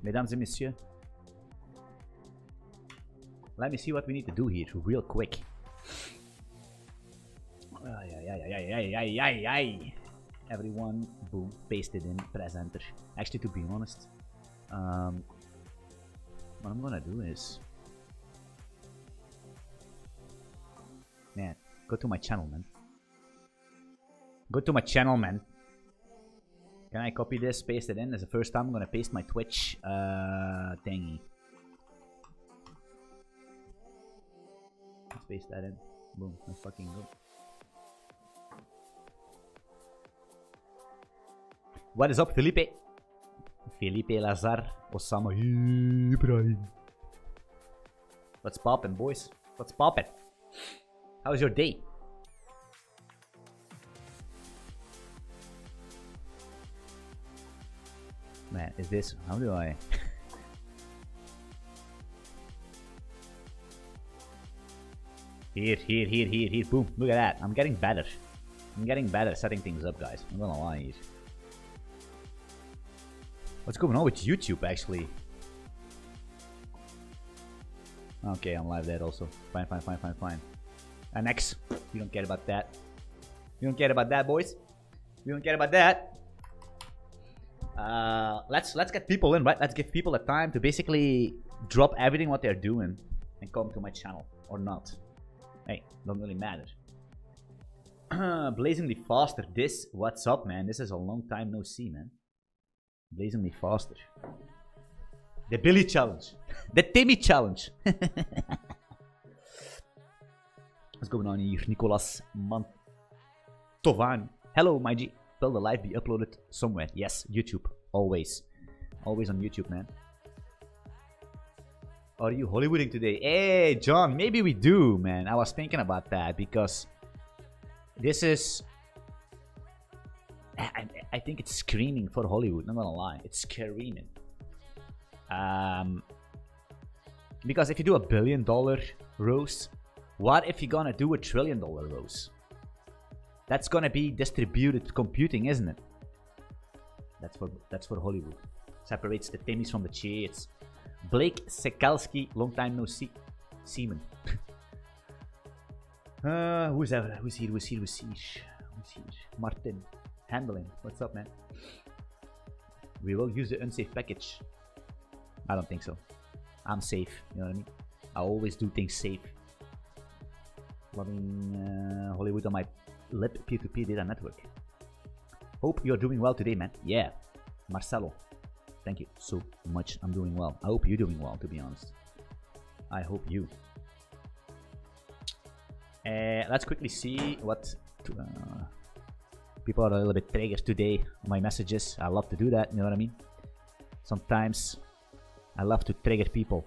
Mesdames et messieurs. Let me see what we need to do here real quick. Everyone, boom, pasted in, presenter. Actually, to be honest, what I'm gonna do is, man, go to my channel, man. Go to my channel, man. Can I copy this, paste it in? This is the first time I'm gonna paste my Twitch thingy. Let's paste that in. Boom, let's fucking go. What is up, Felipe? Felipe Lazar, Osama Ibrahim. What's poppin', boys? What's poppin'? How's your day? Man, is this... How do I... Here. Boom. Look at that. I'm getting better. I'm getting better at setting things up, guys. I'm gonna lie here. What's going on with YouTube, actually? Okay, I'm live there also. Fine. And next. We don't care about that. We don't care about that, boys. We don't care about that. Let's get people in, right? Let's give people a time to basically drop everything what they're doing and come to my channel or not. Hey, don't really matter. Blazingly faster. This, what's up, man? This is a long time no see, man. Blazingly faster. The Billy challenge. The Timmy challenge. What's going on here? Nicolas Mantovan. Hello, my G. Will the live be uploaded somewhere? Yes, YouTube. Always. Always on YouTube, man. Are you Hollywooding today? Hey, John, maybe we do, man. I was thinking about that because this is... I think it's screaming for Hollywood, not gonna lie. It's screaming. Because if you do $1 billion roast, what if you're gonna do $1 trillion roast? That's gonna be distributed computing, isn't it? That's for Hollywood. Separates the Timmys from the Chades. Blake Sekalski, long time no see. Seaman. Who's here? Martin. Handling. What's up, man? We will use the unsafe package. I don't think so. I'm safe. You know what I mean? I always do things safe. Loving Hollywood on my lip peer-to-peer data network. Hope you're doing well today, man. Yeah. Marcelo. Thank you so much. I'm doing well. I hope you're doing well, to be honest. I hope you. Let's quickly see what... people are a little bit triggered today on my messages. I love to do that, you know what I mean? Sometimes I love to trigger people.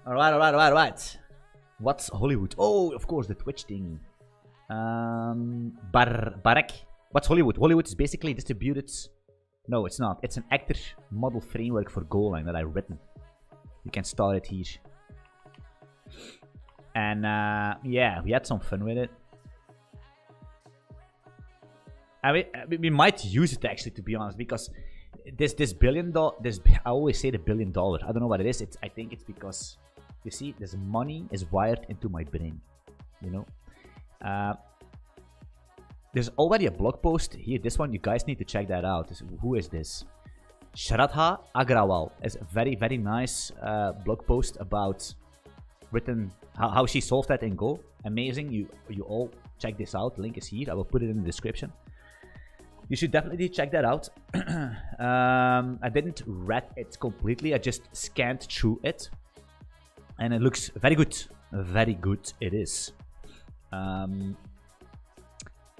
Alright. What's Hollywood? Oh, of course, the Twitch thing. Barak. What's Hollywood? Hollywood is basically distributed... No, it's not. It's an actor model framework for Golang that I've written. You can start it here. And yeah, we had some fun with it. We might use it actually, to be honest, because this $1 billion, I always say the $1 billion. I don't know what it is. I think it's because, you see, this money is wired into my brain, you know. There's already a blog post here. This one, you guys need to check that out. Who is this? Shraddha Agrawal. It's a very, very nice blog post about written how she solved that in Go. Amazing. You all check this out. Link is here. I will put it in the description. You should definitely check that out. I didn't read it completely. I just scanned through it. And it looks very good. Very good it is.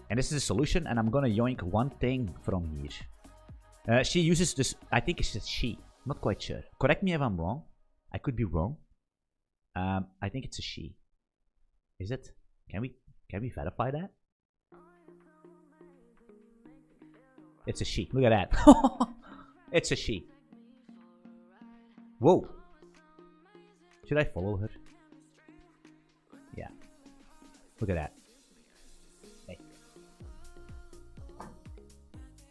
And this is a solution, and I'm gonna yoink one thing from here. She uses this, I think it's a she, not quite sure. Correct me if I'm wrong. I could be wrong. I think it's a she. Is it? Can we verify that? It's a she. Look at that. It's a she. Whoa. Should I follow her? Yeah. Look at that. Hey.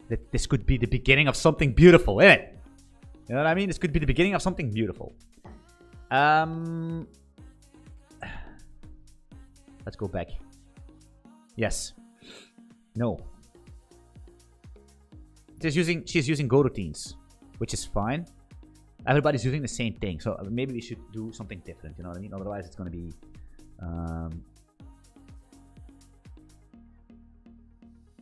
that this could be the beginning of something beautiful, isn't it? You know what I mean? This could be the beginning of something beautiful. Let's go back. Yes. No. She's using Go routines, which is fine. Everybody's using the same thing, so maybe we should do something different. You know what I mean? Otherwise, it's gonna be.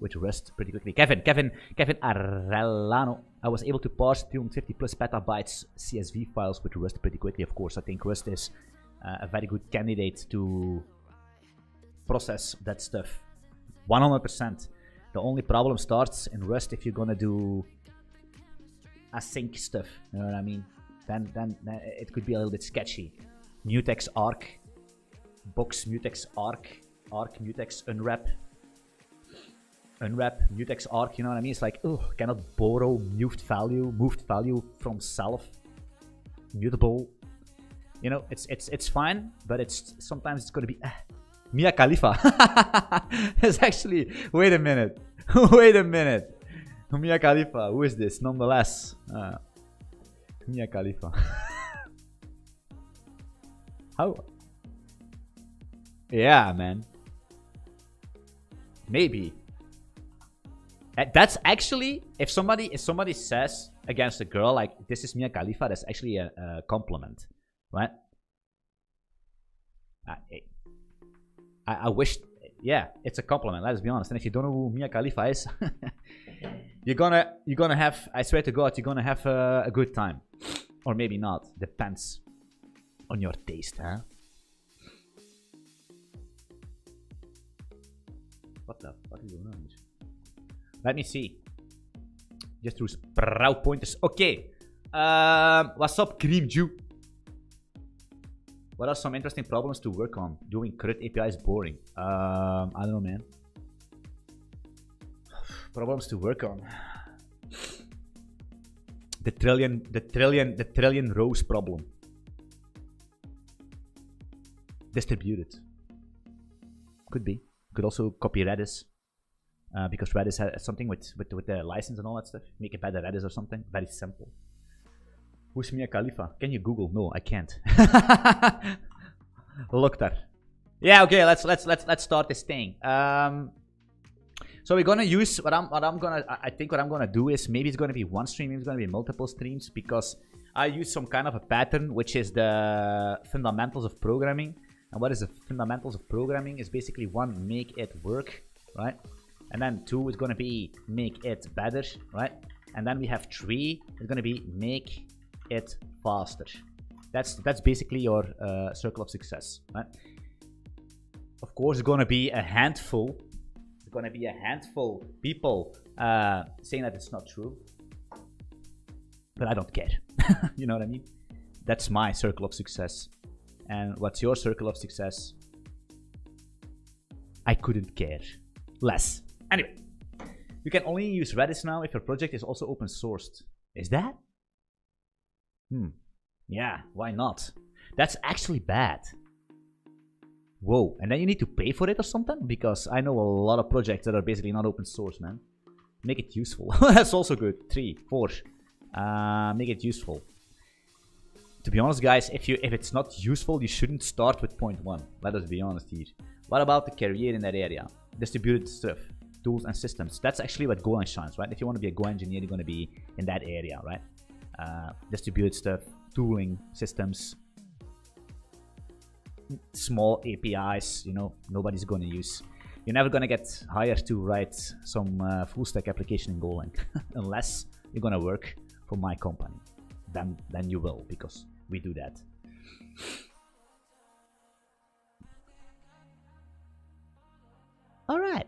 With Rust pretty quickly. Kevin Arellano. I was able to parse 350 plus petabytes CSV files with Rust pretty quickly. Of course, I think Rust is a very good candidate to process that stuff. 100%. The only problem starts in Rust if you're gonna do async stuff. You know what I mean? Then it could be a little bit sketchy. Mutex arc, box mutex arc mutex unwrap mutex arc. You know what I mean? It's like, oh, cannot borrow moved value from self, mutable. You know, it's fine, but it's sometimes it's gonna be Mia Khalifa. It's actually, wait a minute. Mia Khalifa, who is this? Nonetheless, Mia Khalifa. How? Yeah, man. Maybe. That's actually, if somebody says against a girl like this is Mia Khalifa, that's actually a compliment, right? I wish, yeah, it's a compliment. Let's be honest. And if you don't know who Mia Khalifa is, you're gonna have, I swear to God, you're gonna have a good time, or maybe not. Depends on your taste, huh? What is going on here? Let me see. Just through sprout pointers. Okay. What's up, Cream Jew? What are some interesting problems to work on? Doing CRUD API is boring. I don't know, man. Problems to work on. The trillion rows problem. Distributed. Could be. Could also copy Redis. Because Redis has something with the license and all that stuff. Make it better Redis or something. Very simple. Who's Mia Khalifa? Can you Google? No, I can't. Look there. Yeah, okay. Let's start this thing. So we're gonna use I think what I'm gonna do is maybe it's gonna be one stream, maybe it's gonna be multiple streams, because I use some kind of a pattern, which is the fundamentals of programming. And what is the fundamentals of programming? Is basically one, make it work, right? And then two is gonna be make it better, right? And then we have three, it's gonna be make it faster. That's basically your circle of success, right? Of course, it's gonna be a handful. It's gonna be a handful people saying that it's not true, but I don't care. You know what I mean? That's my circle of success. And what's your circle of success? I couldn't care less. Anyway, you can only use Redis now if your project is also open sourced. Is that? Yeah, why not? That's actually bad. Whoa, and then you need to pay for it or something? Because I know a lot of projects that are basically not open source, man. Make it useful. That's also good. 3, 4. Make it useful. To be honest, guys, if it's not useful, you shouldn't start with point 1. Let us be honest here. What about the career in that area? Distributed stuff, tools and systems. That's actually what Golang shines, right? If you want to be a Go engineer, you're going to be in that area, right? Distributed stuff, tooling, systems, small APIs, you know, nobody's going to use. You're never going to get hired to write some full stack application in Golang unless you're going to work for my company. Then you will, because we do that. All right.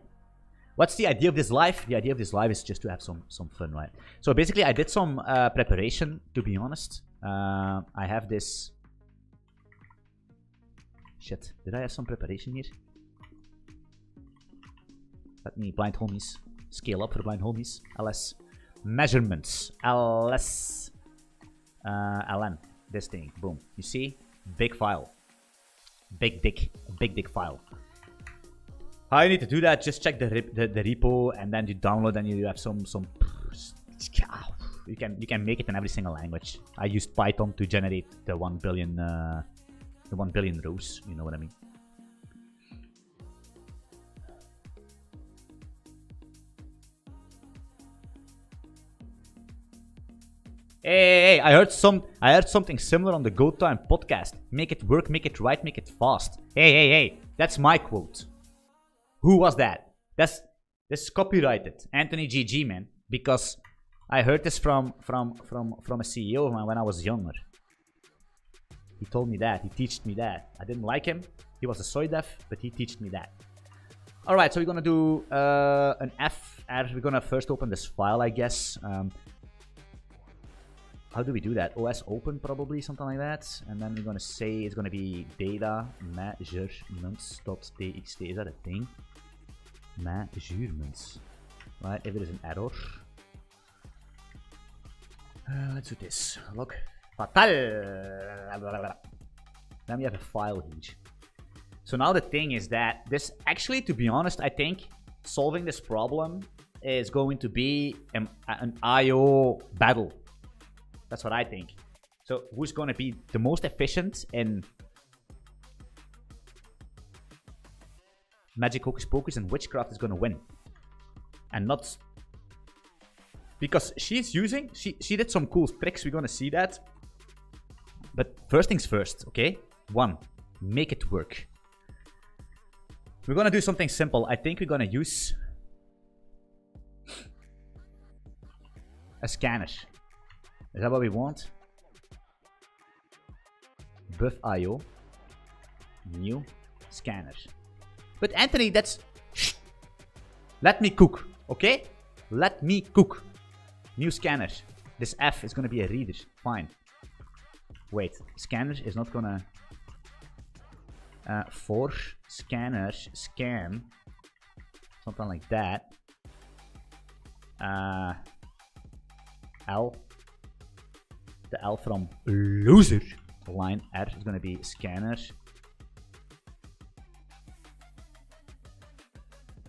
What's the idea of this live? The idea of this live is just to have some fun, right? So basically, I did some preparation, to be honest. I have this... Shit, did I have some preparation here? Let me, blind homies, scale up for blind homies. ls measurements, ls ln, this thing, boom. You see, big file, big dick file. How you need to do that? Just check the repo, and then you download, and you have some. You can make it in every single language. I used Python to generate the 1 billion rows. You know what I mean? Hey, I heard something similar on the Go Time podcast. Make it work, make it right, make it fast. Hey, that's my quote. Who was that? This is copyrighted. Anthony GG, man. Because I heard this from a CEO of mine when I was younger. He told me that. He taught me that. I didn't like him. He was a soy dev, but he taught me that. Alright, so we're gonna do an FR. We're gonna first open this file, I guess. How do we do that? OS open, probably, something like that. And then we're gonna say it's gonna be data measurements.txt. Is that a thing? Measurements. Right, if it is an error. Let's do this. Log fatal. Then we have a file here. So now the thing is that this actually, to be honest, I think solving this problem is going to be an IO battle. That's what I think. So who's going to be the most efficient in Magic Hocus Pocus and Witchcraft is going to win. And not... Because she's using... She did some cool tricks. We're going to see that. But first things first, okay? 1. Make it work. We're going to do something simple. I think we're going to use a scanner. Is that what we want? Buff IO. New scanner. But Anthony, that's... Shh. Let me cook, okay? Let me cook. New scanner. This F is gonna be a reader. Fine. Wait, scanner is not gonna... for scanners, scan. Something like that. L. The L from loser. Line R is gonna be scanner.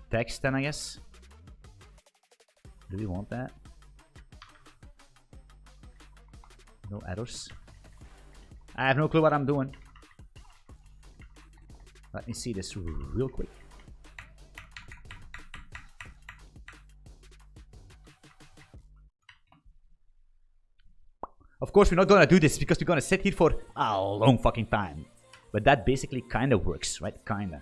Text then, I guess. Do we want that? No errors. I have no clue what I'm doing. Let me see this real quick. Of course, we're not gonna do this because we're gonna sit here for a long fucking time. But that basically kind of works, right? Kinda.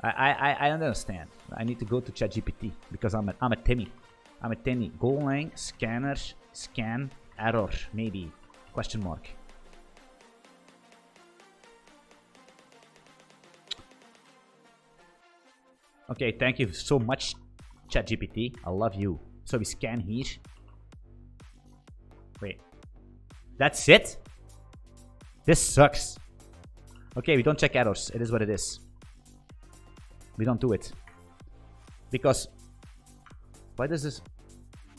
I understand. I need to go to ChatGPT because I'm a Timmy. I'm a Timmy. Golang scanner scan error maybe question mark. Okay, thank you so much, ChatGPT. I love you. So we scan here. Wait. That's it? This sucks. Okay, we don't check errors. It is what it is. We don't do it. Because... Why does this...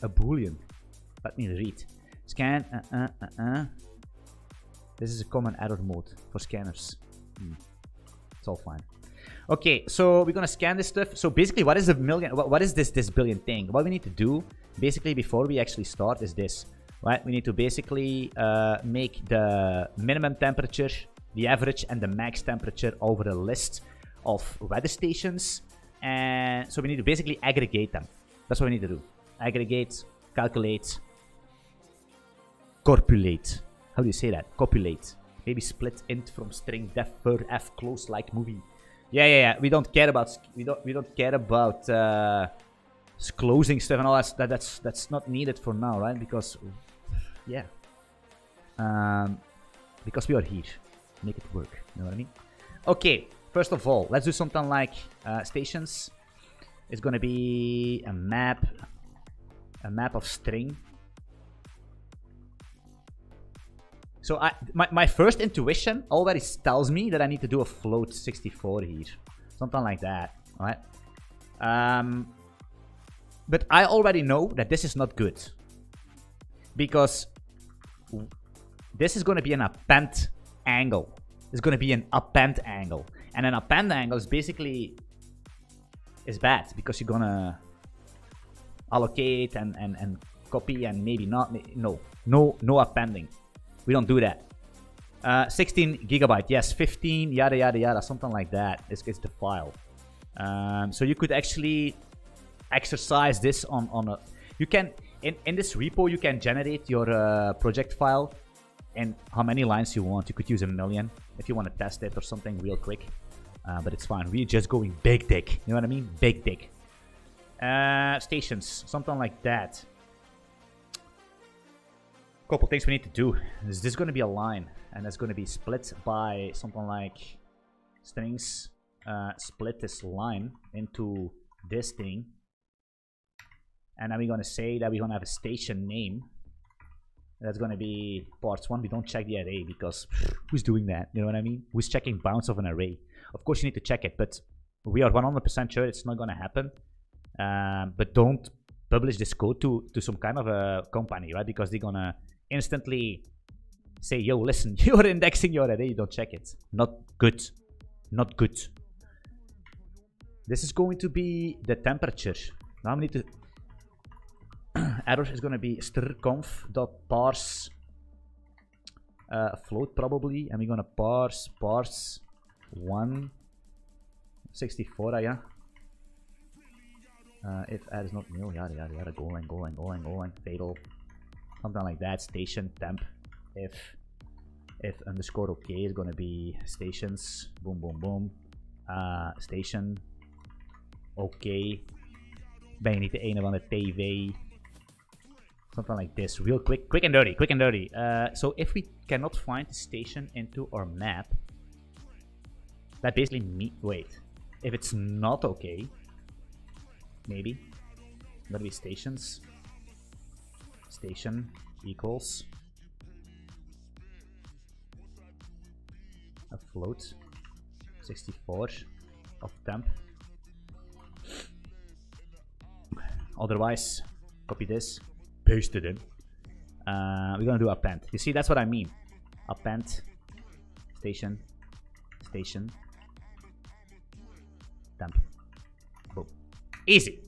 A boolean. Let me read. Scan... This is a common error mode for scanners. It's all fine. Okay, so we're gonna scan this stuff. So basically, what is a million? What is this billion thing? What we need to do, basically, before we actually start, is this. Right? We need to basically make the minimum temperature, the average, and the max temperature over a list of weather stations. And so we need to basically aggregate them. That's what we need to do. Aggregate, calculate, copulate. How do you say that? Copulate. Maybe split int from string def per f close like movie. Yeah. We don't care about closing stuff and all that. That's not needed for now, right? Because because we are here. Make it work. You know what I mean? Okay. First of all, let's do something like stations. It's gonna be a map of string. So my first intuition already tells me that I need to do a float 64 here. Something like that, right? But I already know that this is not good. Because this is going to be an append angle. It's going to be an append angle. And an append angle is basically bad because you're going to allocate and copy and maybe not. No appending. We don't do that. 16 gigabyte, yes, 15, yada yada yada, something like that is the file. So you could actually exercise this on a. You can in this repo you can generate your project file and how many lines you want. You could use 1 million if you want to test it or something real quick. But it's fine. We're just going big dick. You know what I mean? Big dick. Stations, something like that. Couple things we need to do. Is this going to be a line, and that's going to be split by something like strings. Split this line into this thing, and then we're going to say that we're going to have a station name. That's going to be parts 1. We don't check the array because who's doing that? You know what I mean? Who's checking bounds of an array? Of course you need to check it, but we are 100% sure it's not going to happen. But don't publish this code to some kind of a company, right? Because they're going to instantly say, yo, listen, you're indexing your array, don't check it. Not good. Not good. This is going to be the temperature. Now we need to... Error is going to be strconf.parse float probably, and we're going to parse 164, yeah. If add is not nil, yada yada yada, Golang, fatal, something like that. Station temp. If underscore OK is going to be stations. Boom boom boom. Station. OK. Ben je niet de ene van de TV? Something like this, real quick and dirty. So if we cannot find the station into our map, that basically means, wait, if it's not okay, maybe, gotta be stations, station equals a float 64 of temp. Otherwise, copy this. Paste it in. We're gonna do append. You see, that's what I mean. Append, station, temp. Boom. Easy.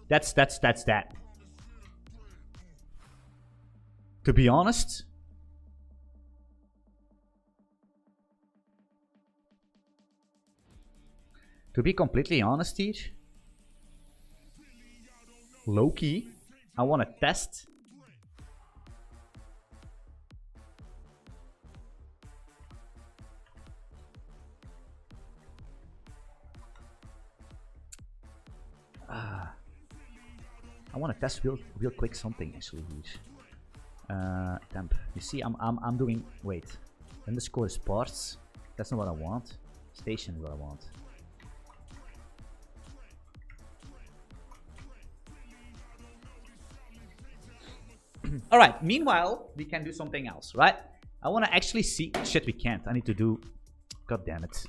That's that. To be honest, to be completely honest here, low key, I want to test real quick something actually here. Temp. You see, I'm doing, wait, underscore is parts. That's not what I want. Station is what I want. Alright, meanwhile, we can do something else, right? I want to actually see... Shit, we can't. I need to do... God damn it.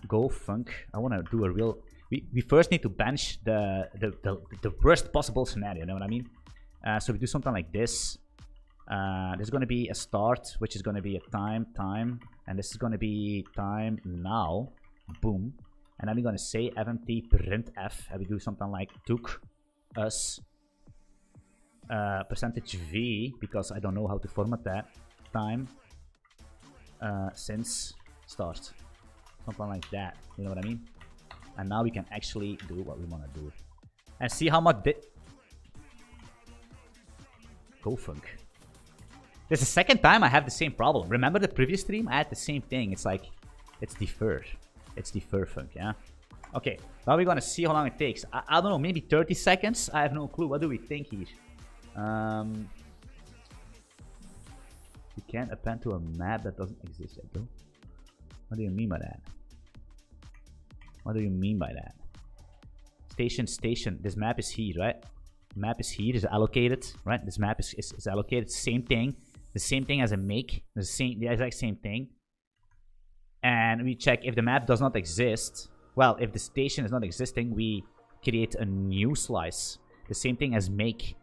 Go func. I want to do a real... We first need to bench the worst possible scenario, you know what I mean? So we do something like this. There's going to be a start, which is going to be a time, and this is going to be time now. Boom. And then we're going to say fmt printf, and we do something like took us... percentage v, because I don't know how to format that, time since start, something like that, you know what I mean? And now we can actually do what we want to do and see how much go func. This is the second time I have the same problem. Remember the previous stream? I had the same thing. It's like, it's defer func, yeah. Okay, now we're gonna see how long it takes. I don't know, maybe 30 seconds. I have no clue. What do we think here? You can't append to a map that doesn't exist yet, though. What do you mean by that? What do you mean by that? Station. This map is here, right? Map is here, is allocated, right? This map is allocated. Same thing. The same thing as a make. The exact same thing. And we check if the map does not exist. Well, if the station is not existing, we create a new slice. The same thing as make.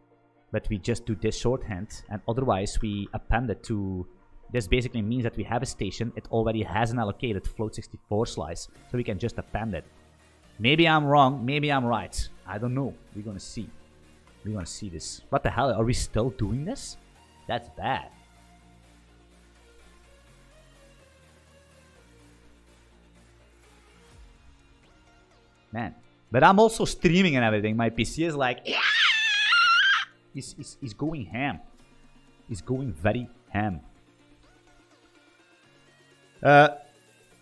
but we just do this shorthand, and otherwise we append it to. This basically means that we have a station. It already has an allocated float64 slice, so we can just append it. Maybe I'm wrong. Maybe I'm right. I don't know. We're gonna see. We're gonna see this. What the hell? Are we still doing this? That's bad. Man. But I'm also streaming and everything. My PC is like... Yeah! He's going ham. He's going very ham.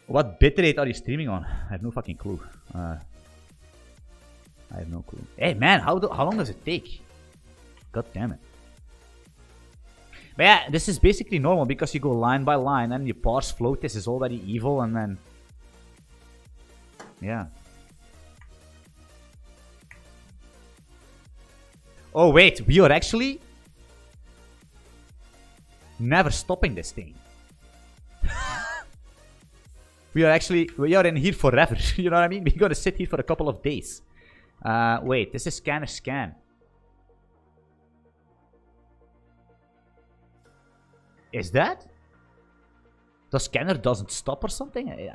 What bitrate are you streaming on? I have no fucking clue. I have no clue. Hey man, how long does it take? God damn it. But yeah, this is basically normal because you go line by line and you parse float. This is already evil and then... Yeah. Oh wait, we are actually... never stopping this thing. We are in here forever. You know what I mean? We're gonna sit here for a couple of days. Wait, this is scanner scan. Is that? The scanner doesn't stop or something?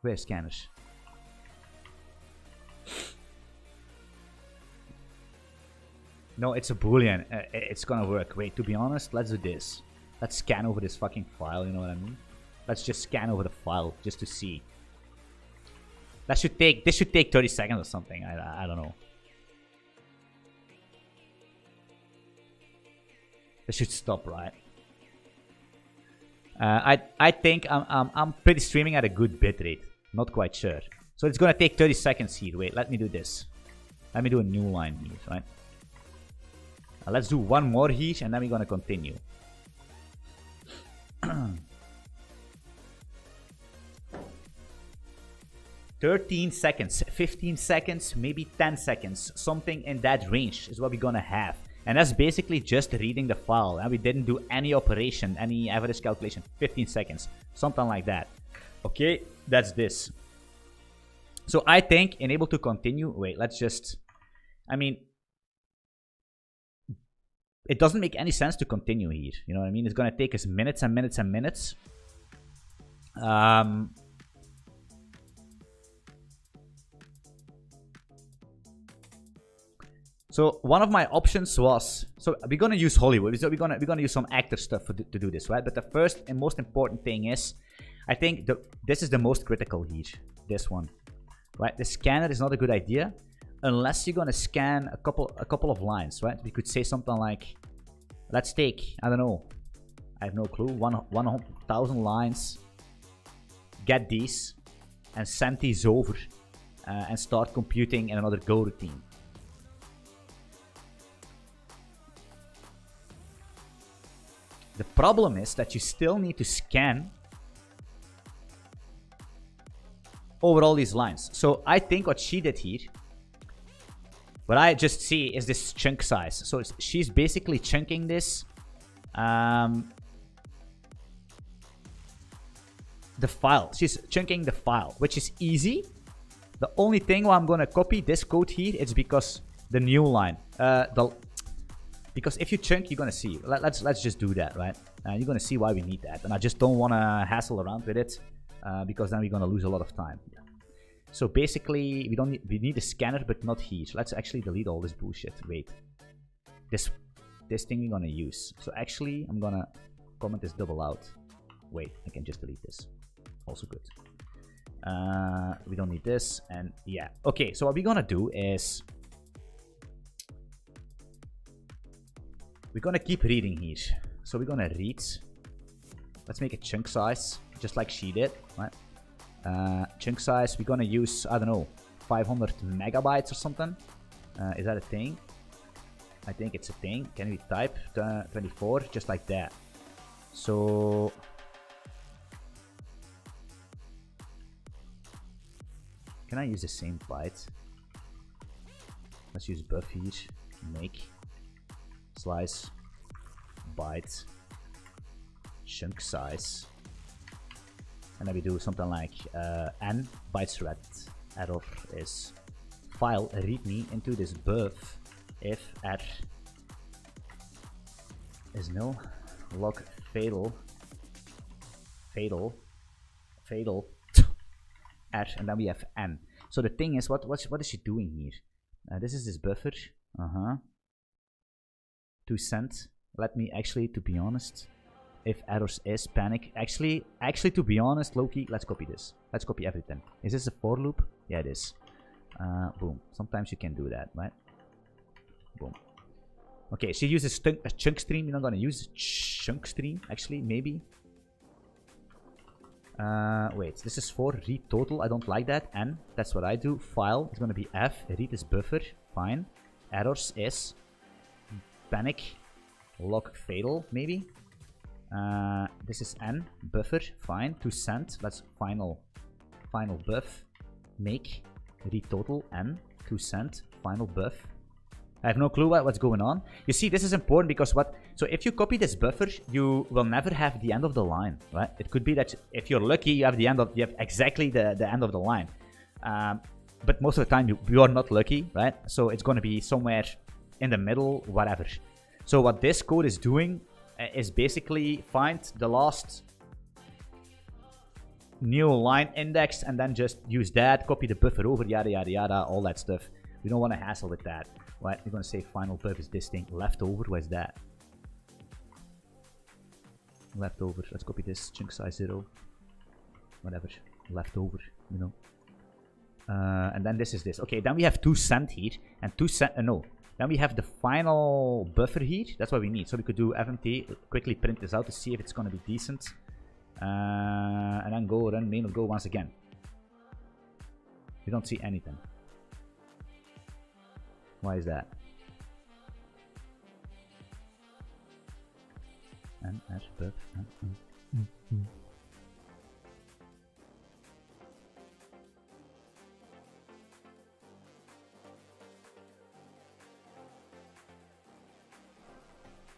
Where's scanners? No, it's a boolean. It's gonna work. Wait, to be honest, let's do this. Let's scan over this fucking file, you know what I mean? Let's just scan over the file just to see. This should take 30 seconds or something. I don't know. This should stop, right? I think I'm pretty streaming at a good bitrate. Not quite sure. So it's gonna take 30 seconds here. Wait, let me do this. Let me do a new line here, right? Let's do one more here and then we're gonna continue. 13 seconds, 15 seconds, maybe 10 seconds. Something in that range is what we're gonna have. And that's basically just reading the file. And we didn't do any operation, any average calculation. 15 seconds, something like that. Okay, that's this. So I think enable to continue. Wait, let's just... I mean... It doesn't make any sense to continue here. You know what I mean? It's gonna take us minutes and minutes and minutes. So one of my options was, so we're gonna use Hollywood. So we're gonna use some actor stuff to do this, right? But the first and most important thing is, I think this is the most critical here. This one, right? The scanner is not a good idea unless you're gonna scan a couple of lines, right? We could say something like, let's take, I don't know, I have no clue, 1,000 lines, get these, and send these over, and start computing in another Go routine. The problem is that you still need to scan over all these lines. So I think what she did here, what I just see is this chunk size. So she's basically chunking this. The file. She's chunking the file, which is easy. The only thing why I'm going to copy this code here is because the new line. Because if you chunk, you're going to see. Let's just do that, right? You're going to see why we need that. And I just don't want to hassle around with it because then we're going to lose a lot of time. So basically, we need a scanner, but not here. So let's actually delete all this bullshit. Wait, this thing we're gonna use. So actually, I'm gonna comment this double out. Wait, I can just delete this. Also good. We don't need this, and yeah. Okay, so what we're gonna do is we're gonna keep reading here. So we're gonna read. Let's make a chunk size, just like she did, right? Chunk size, we're gonna use, I don't know, 500 megabytes or something. Is that a thing? I think it's a thing. Can we type 24 just like that? So can I use the same byte? Let's use buff here. Make slice byte chunk size. And then we do something like n bytes read error is file readme into this buff if r is nil, log fatal r, and then we have n. So the thing is, what is she doing here? This is this buffer. 2 cent. Let me actually, to be honest, if errors is panic. Actually, to be honest, Loki, let's copy this. Let's copy everything. Is this a for loop? Yeah, it is. Boom. Sometimes you can do that, right? Boom. Okay, she uses a chunk stream. You're not gonna use chunk stream, actually, maybe. Wait, this is for read total. I don't like that. N, that's what I do. File is gonna be F. Read is buffer. Fine. Errors is panic. Log fatal, maybe. This is N. Buffer. Fine. 2 cent. That's final buff. Make. Read total. N. 2 cent. Final buff. I have no clue what's going on. You see, this is important because so if you copy this buffer, you will never have the end of the line, right? It could be that if you're lucky, you have exactly the end of the line. But most of the time, you are not lucky, right? So it's going to be somewhere in the middle, whatever. So what this code is doing is basically find the last new line index and then just use that, copy the buffer over, yada, yada, yada, all that stuff. We don't want to hassle with that. Right, we're going to say final buff is this thing. Leftover, where's that? Leftover, let's copy this. Chunk size 0. Whatever. Leftover, you know. And then this is this. Okay, then we have 2 cent here. And 2 cent, no. Then we have the final buffer here. That's what we need. So we could do fmt, quickly print this out to see if it's going to be decent. And then go run main or go once again. We don't see anything. Why is that? And buff.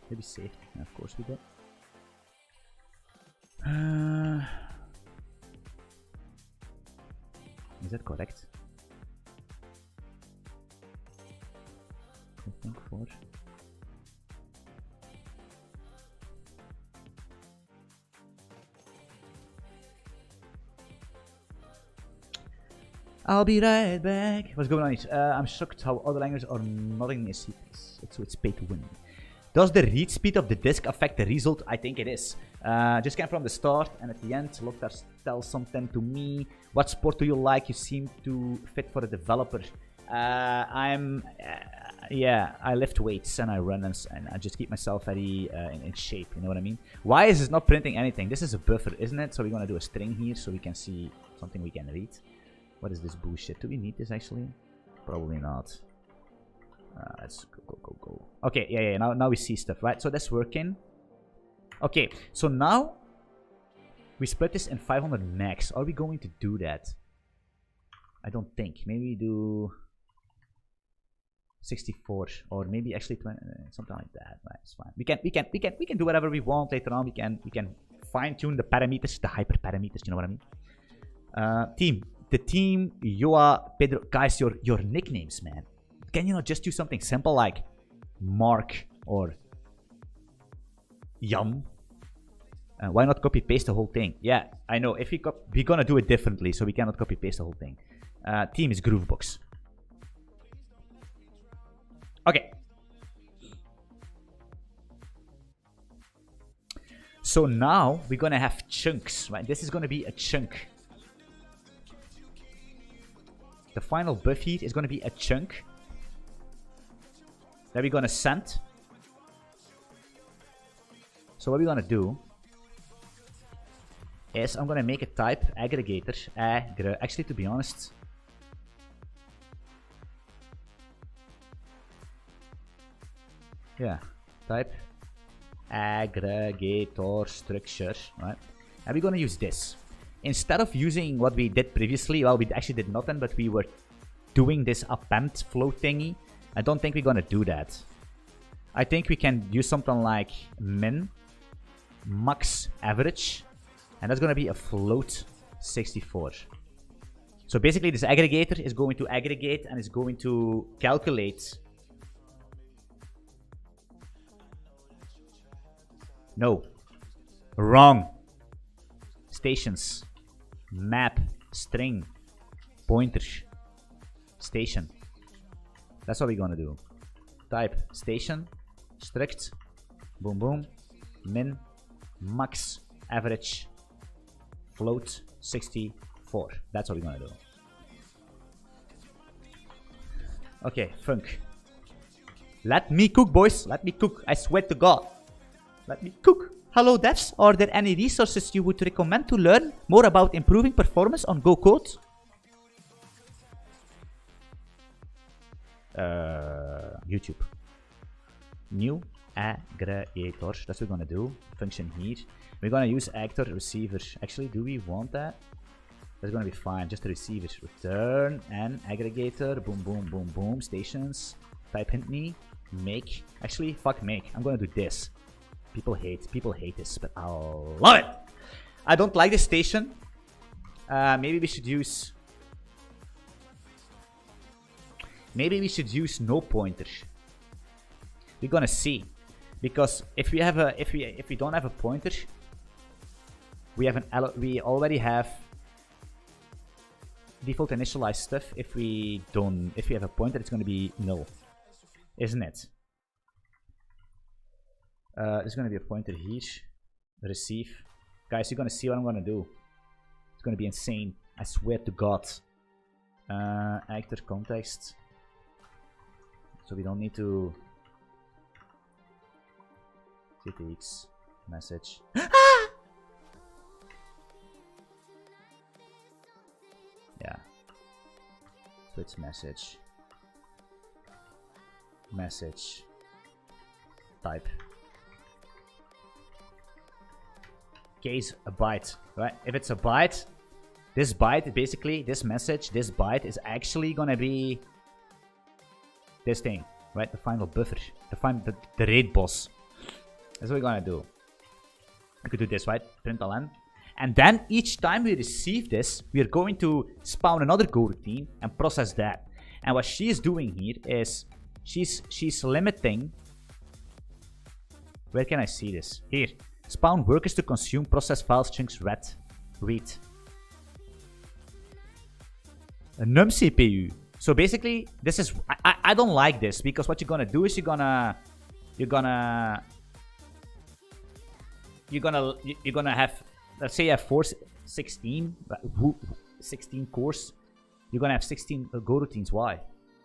Maybe safe. Yeah, of course we did. Is that correct? I think 4. I'll be right back. What's going on here? I'm shocked how other languages are not in a sequence. It's pay to win. Does the read speed of the disk affect the result? I think it is. Just came from the start and at the end, look, tell something to me. What sport do you like? You seem to fit for a developer. Yeah, I lift weights and I run and I just keep myself very in shape, you know what I mean? Why is this not printing anything? This is a buffer, isn't it? So we're gonna do a string here so we can see something we can read. What is this bullshit? Do we need this actually? Probably not. Let's go. Okay, yeah, now we see stuff, right? So that's working. Okay, so now we split this in 500 max. Are we going to do that? I don't think. Maybe we do 64 or maybe actually 20, something like that. Right, it's fine. We can do whatever we want later on. We can fine tune the parameters, the hyper parameters. You know what I mean? The team, Joa, Pedro, guys, your nicknames, man. Can you not just do something simple like Mark or Jan? Why not copy paste the whole thing? Yeah, I know. If we're gonna do it differently, so we cannot copy paste the whole thing. Team is Groovebox. Okay. So now we're gonna have chunks, right? This is gonna be a chunk. The final buff here is gonna be a chunk that we're gonna send. So what we're gonna do is I'm gonna make a type aggregator. Actually, to be honest, yeah, type aggregator structure, right? And we're gonna use this instead of using what we did previously. Well, we actually did nothing, but we were doing this append float thingy. I don't think we're gonna do that. I think we can use something like min, max, average, and that's gonna be a float 64. So basically this aggregator is going to aggregate and is going to calculate No. Wrong. Stations. Map. String. Pointer. Station. That's what we're gonna do. Type station. Struct. Boom boom. Min. Max. Average. Float. 64. That's what we're gonna do. Okay, funk. Let me cook, boys. Let me cook. I swear to God. Let me cook. Hello, devs. Are there any resources you would recommend to learn more about improving performance on Go code? YouTube. New aggregator. That's what we're gonna do. Function here. We're gonna use actor receiver. Actually, do we want that? That's gonna be fine. Just a receiver. Return and aggregator. Boom, boom, boom, boom. Stations. Type hint me. Make. Actually, fuck make. I'm gonna do this. People hate this, but I love it. I don't like this station. Maybe we should use no pointer. We're gonna see, because if we don't have a pointer, we already have default initialized stuff. If we have a pointer, it's gonna be null, isn't it? There's gonna be a pointer here. Receive. Guys, you're gonna see what I'm gonna do. It's gonna be insane. I swear to God. Actor context. So we don't need to ctx message. Yeah. So it's message. Message. Type. Case a byte, right? If it's a byte, this byte, basically, this message, this byte is actually gonna be this thing, right? The final buffer, the rate boss. That's what we're gonna do. We could do this, right? Println. And then each time we receive this, we are going to spawn another coroutine and process that. And what she is doing here is she's limiting. Where can I see this? Here. Spawn workers to consume process files chunks read. A num CPU. So basically, this is I don't like this, because what you're gonna do is you're gonna have, let's say you have 16 cores. You're gonna have 16 coroutines. Why?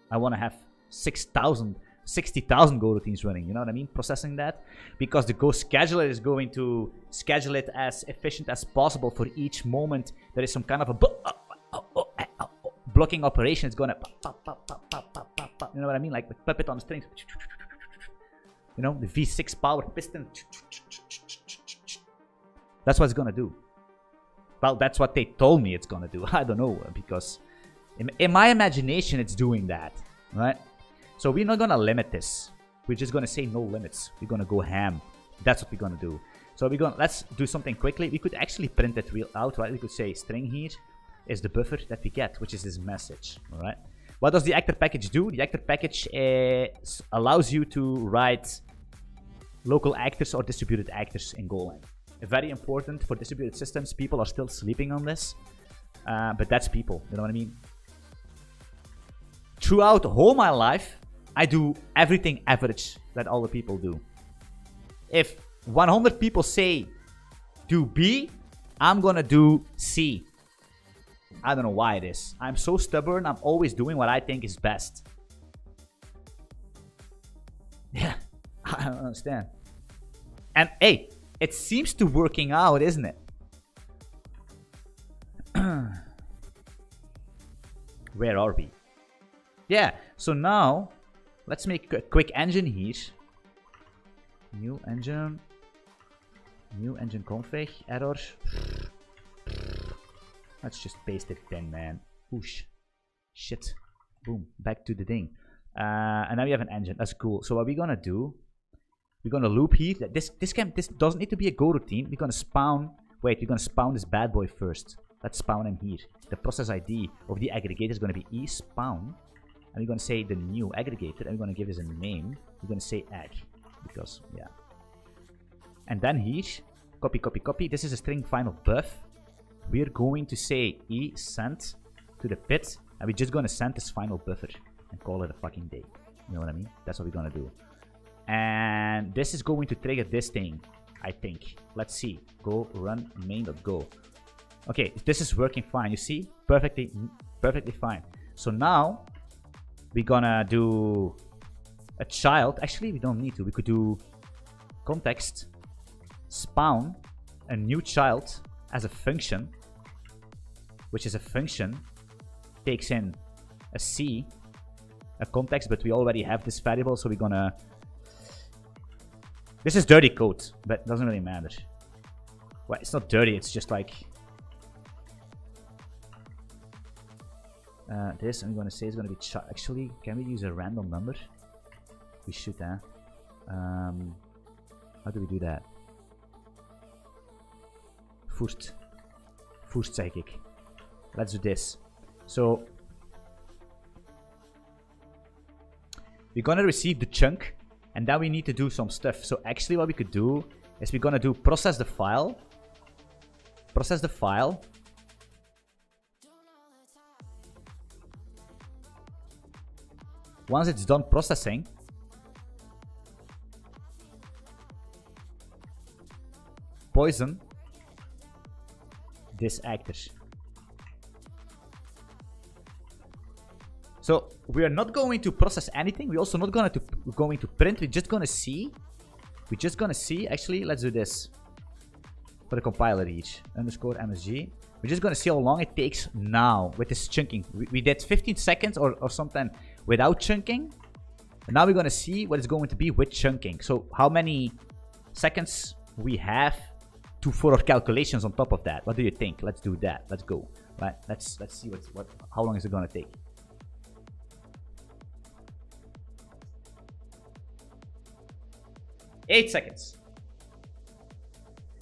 I wanna have 60,000 coroutines running, you know what I mean? Processing that, because the Go scheduler is going to schedule it as efficient as possible. For each moment there is some kind of a blocking operation. It's gonna you know what I mean? Like the puppet on the strings. You know, the V6 power piston. That's what it's gonna do. Well, that's what they told me it's gonna do. I don't know, because in my imagination it's doing that, right? So we're not gonna limit this. We're just gonna say no limits. We're gonna go ham. That's what we're gonna do. So let's do something quickly. We could actually print it real out, right? We could say string here is the buffer that we get, which is this message, all right? What does the actor package do? The actor package allows you to write local actors or distributed actors in Golang. Very important for distributed systems. People are still sleeping on this, but that's people, you know what I mean? Throughout all my life, I do everything average that all the people do. If 100 people say do B, I'm gonna do C. I don't know why it is. I'm so stubborn. I'm always doing what I think is best. Yeah, I don't understand. And hey, it seems to working out, isn't it? Where are we? Yeah, so now let's make a quick engine here. New engine config, error. Let's just paste it in, man. Whoosh. Shit. Boom. Back to the thing. And now we have an engine. That's cool. So what we're gonna do, we're gonna loop here. This doesn't need to be a go routine. We're gonna spawn. Wait, we're gonna spawn this bad boy first. Let's spawn him here. The process ID of the aggregator is gonna be espawn. And we're gonna say the new aggregator, and we're gonna give this a name. We're gonna say egg, because yeah. And then here, copy, copy, copy. This is a string final buff. We're going to say e send to the pit, and we're just gonna send this final buffer and call it a fucking day. You know what I mean? That's what we're gonna do. And this is going to trigger this thing, I think. Let's see. Go run main.go. Okay, this is working fine. You see? Perfectly fine. So now we're gonna do a child. Actually, we don't need to. We could do context spawn a new child as a function, which is a function takes in a C, a context, but we already have this variable, so we're gonna. This is dirty code, but it doesn't really matter. Well, it's not dirty. It's just like this. I'm gonna say it's gonna be actually. Can we use a random number? We should, huh? How do we do that? First zeg ik. Let's do this. So we're gonna receive the chunk, and then we need to do some stuff. So actually, what we could do is we're gonna do process the file. Process the file. Once it's done processing, poison this actor. So we are not going to process anything. We're also not going to print. We're just gonna see. Actually, let's do this for the compiler each underscore msg. We're just gonna see how long it takes now with this chunking. We did 15 seconds or something without chunking. And now we're gonna see what it's going to be with chunking. So how many seconds we have for our calculations on top of that. What do you think? Let's do that. Let's go. Right. Let's see how long is it gonna take. Eight seconds.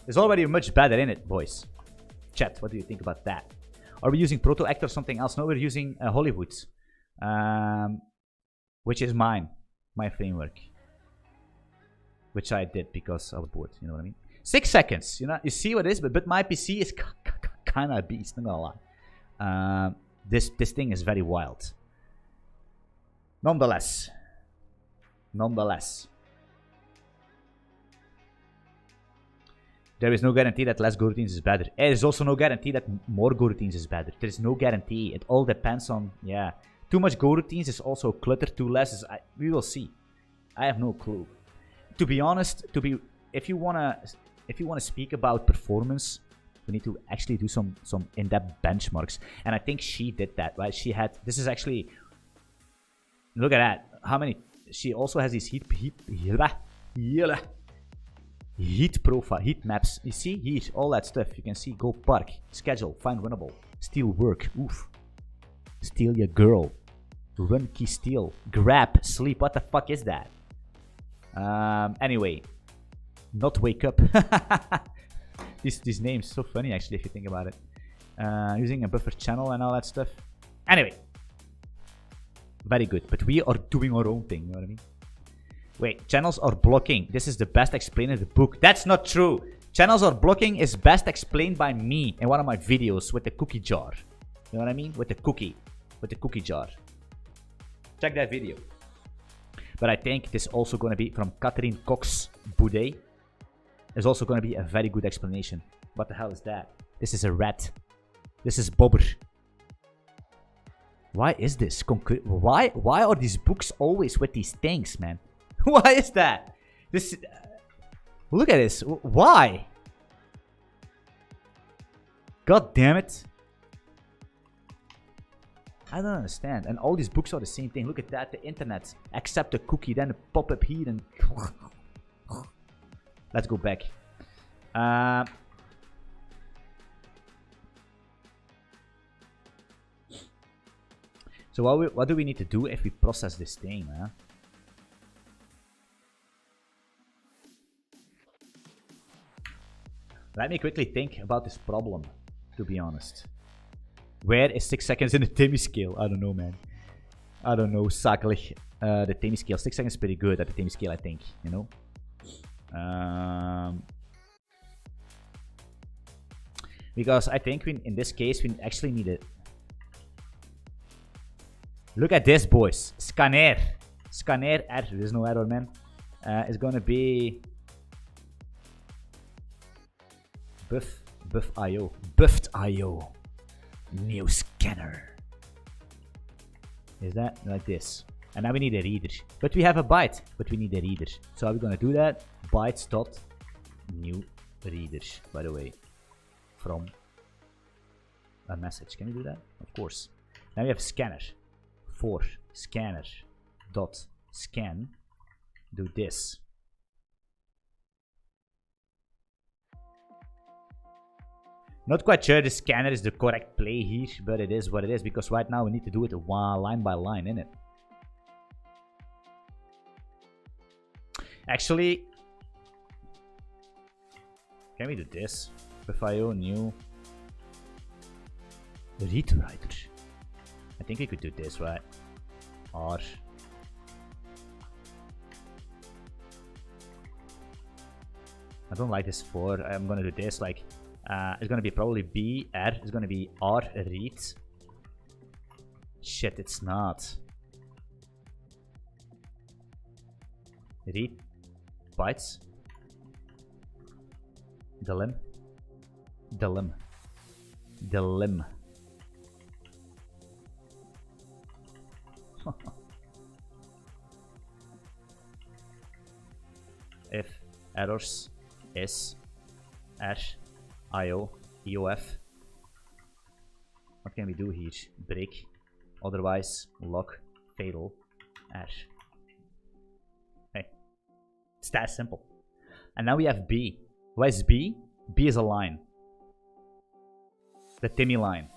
There's already much better in it, boys. Chat, what do you think about that? Are we using ProtoAct or something else? No, we're using Hollywood, which is my framework, which I did because I was bored. You know what I mean? 6 seconds. You see what it is, but my PC is kind of a beast. Not gonna lie. This thing is very wild. Nonetheless. There is no guarantee that less coroutines is better. There is also no guarantee that more coroutines is better. There is no guarantee. It all depends on, yeah. Too much coroutines is also clutter. Too less is, we will see. I have no clue. To be honest, if you wanna speak about performance, we need to actually do some in-depth benchmarks. And I think she did that, right? She had, this is actually, look at that. How many, she also has these heat profile, heat maps. You see here, all that stuff. You can see go park, schedule, find runnable, steal work, oof, steal your girl, run key steal, grab, sleep. What the fuck is that? Anyway, not wake up. These names so funny actually if you think about it. Using a buffer channel and all that stuff. Anyway, very good. But we are doing our own thing. You know what I mean? Wait, channels are blocking. This is the best explained in the book. That's not true. Channels are blocking is best explained by me in one of my videos with the cookie jar. You know what I mean? With the cookie jar. Check that video. But I think this is also going to be from Catherine Cox Boudet. Is also going to be a very good explanation. What the hell is that? This is a rat. This is Bobber. Why is this? Why are these books always with these things, man? Why is that? This. Look at this. Why? God damn it. I don't understand. And all these books are the same thing. Look at that. The internet. Accept a cookie. Then a pop-up here. And let's go back. So what do we need to do if we process this thing, man? Let me quickly think about this problem, to be honest. Where is 6 seconds in the Timmy scale? I don't know, man. I don't know, zakelijk. The Timmy scale. 6 seconds is pretty good at the Timmy scale, I think, you know? Because I think in this case we actually need it. Look at this, boys. Scanner. Scanner error. There's no error, man. It's gonna be buff IO. Buffed IO. New scanner. Is that like this? And now we need a reader. But we have a byte, but we need a reader. So how are we gonna do that? Bytes dot new reader, by the way. From a message. Can you do that? Of course. Now we have scanner. For scanner dot scan. Do this. Not quite sure the scanner is the correct play here, but it is what it is, because right now we need to do it line by line, innit? Actually, can we do this? FIO new read writer. I think we could do this, right? R. I don't like this for. I'm gonna do this like. It's gonna be probably B R. It's gonna be R read. Shit, it's not. Read bytes. Delim. Delim. Delim. If errors is R IO EOF. What can we do here? Break. Otherwise lock fatal R. Hey, it's that simple. And now we have B. What is B? B is a line. The Timmy line.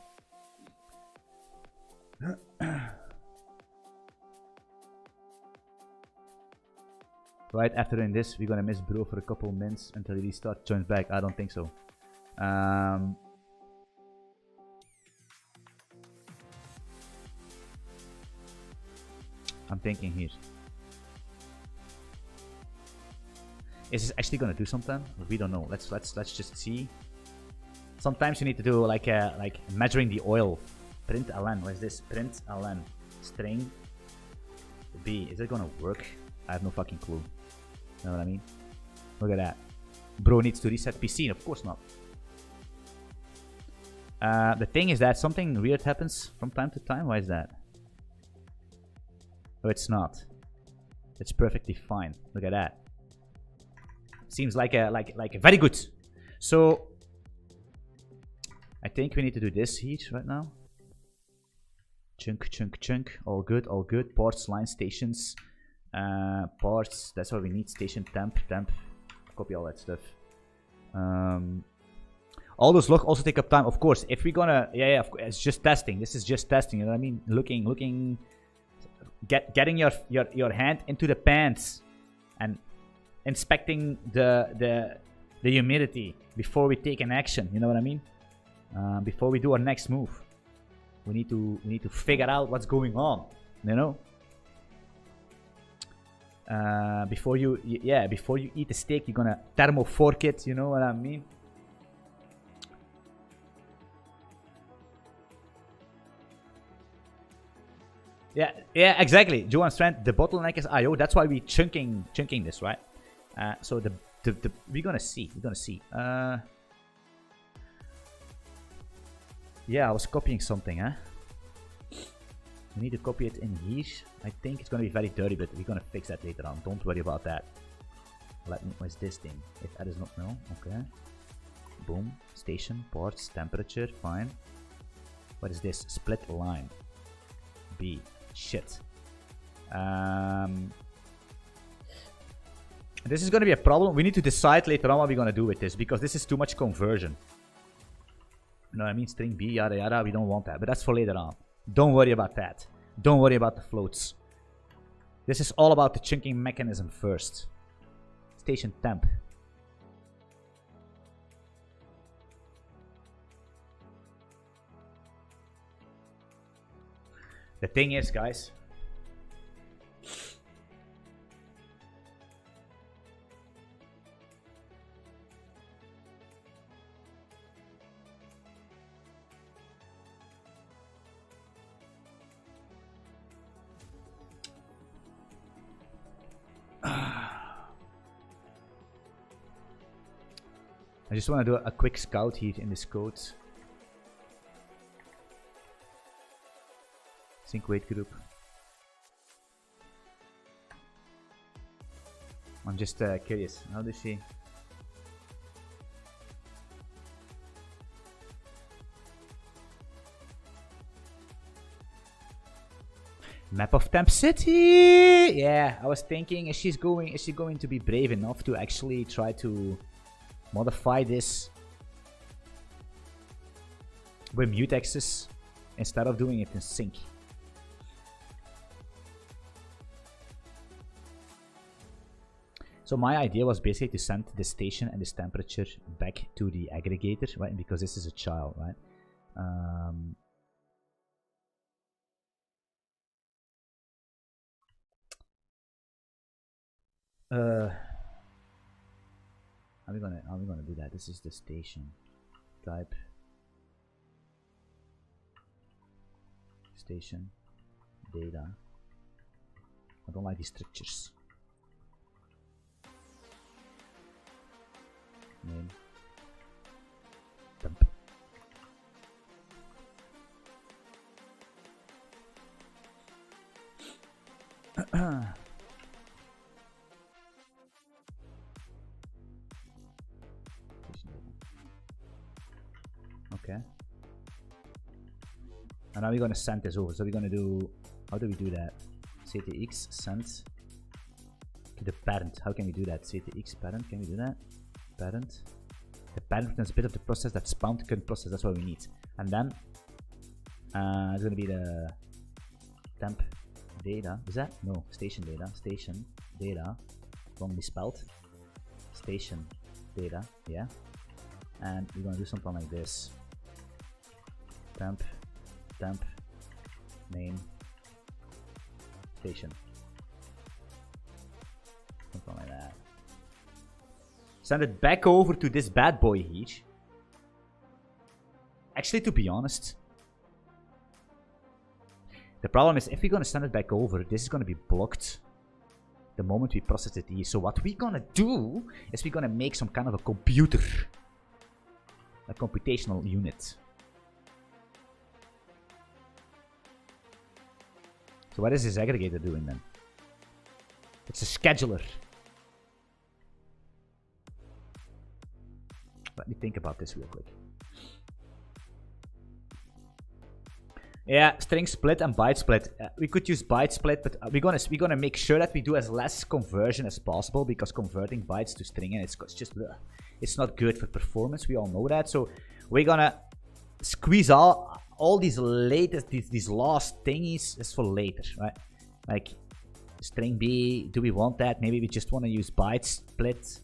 Right after doing this, we're gonna miss bro for a couple minutes until he restarts, joins back. I don't think so. I'm thinking here. Is this actually gonna do something? We don't know. Let's just see. Sometimes you need to do like measuring the oil. Print ln. What is this? Print ln. String B. Is it gonna work? I have no fucking clue. You know what I mean? Look at that. Bro needs to reset PC. Of course not. The thing is that something weird happens from time to time. Why is that? Oh, it's not. It's perfectly fine. Look at that. Seems like a very good. So I think we need to do this here right now. Chunk, chunk, chunk. All good, all good. Ports, line stations. Parts, that's what we need. Station temp, copy all that stuff. All those log also take up time, of course. If we're gonna, it's just testing. This is just testing. You know what I mean? Looking, getting your hand into the pants and inspecting the humidity before we take an action. You know what I mean? Before we do our next move, we need to figure out what's going on. You know? Before you eat the steak, you're gonna thermo fork it. You know what I mean? Yeah, exactly. Joan's strand. The bottleneck is IO. That's why we chunking this, right? So we're gonna see. Yeah, I was copying something, huh? We need to copy it in here. I think it's gonna be very dirty, but we're gonna fix that later on. Don't worry about that. Let me. What's this thing? If that is not no, okay. Boom. Station, ports, temperature, fine. What is this? Split line. B. Shit. This is gonna be a problem. We need to decide later on what we're gonna do with this, because this is too much conversion. You know what I mean? String B, yada yada. We don't want that, but that's for later on. Don't worry about that. Don't worry about the floats. This is all about the chunking mechanism first. Station temp. The thing is, guys, just want to do a quick scout here in this code. Sync weight group. I'm just curious. How does she? Map of Temp City. Yeah, I was thinking, is she going to be brave enough to actually try to modify this with mutexes instead of doing it in sync? So my idea was basically to send the station and this temperature back to the aggregator, right? Because this is a child, right? How are we gonna do that? This is the station type. Station data. I don't like these structures. Name. Dump. Okay. And now we're gonna send this over. So we're gonna do, how do we do that? ctx send to the parent. How can we do that? ctx parent, can we do that? Parent. The parent is a bit of the process that spawned the current process. That's what we need. And then it's gonna be the temp data. Is that? No, station data. Station data. Wrongly spelled. Station data. Yeah. And we're gonna do something like this. Temp name station. Something like that. Send it back over to this bad boy here. Actually, to be honest, the problem is if we're gonna send it back over, this is gonna be blocked the moment we process it here. So what we're gonna do is we're gonna make some kind of a computer, a computational unit. So what is this aggregator doing then? It's a scheduler. Let me think about this real quick. Yeah, string split and byte split. We could use byte split, but we're gonna make sure that we do as less conversion as possible, because converting bytes to string and it's just it's not good for performance. We all know that. So we're gonna squeeze all these latest these last thingies is for later, right? Like string B. Do we want that? Maybe we just want to use byte split.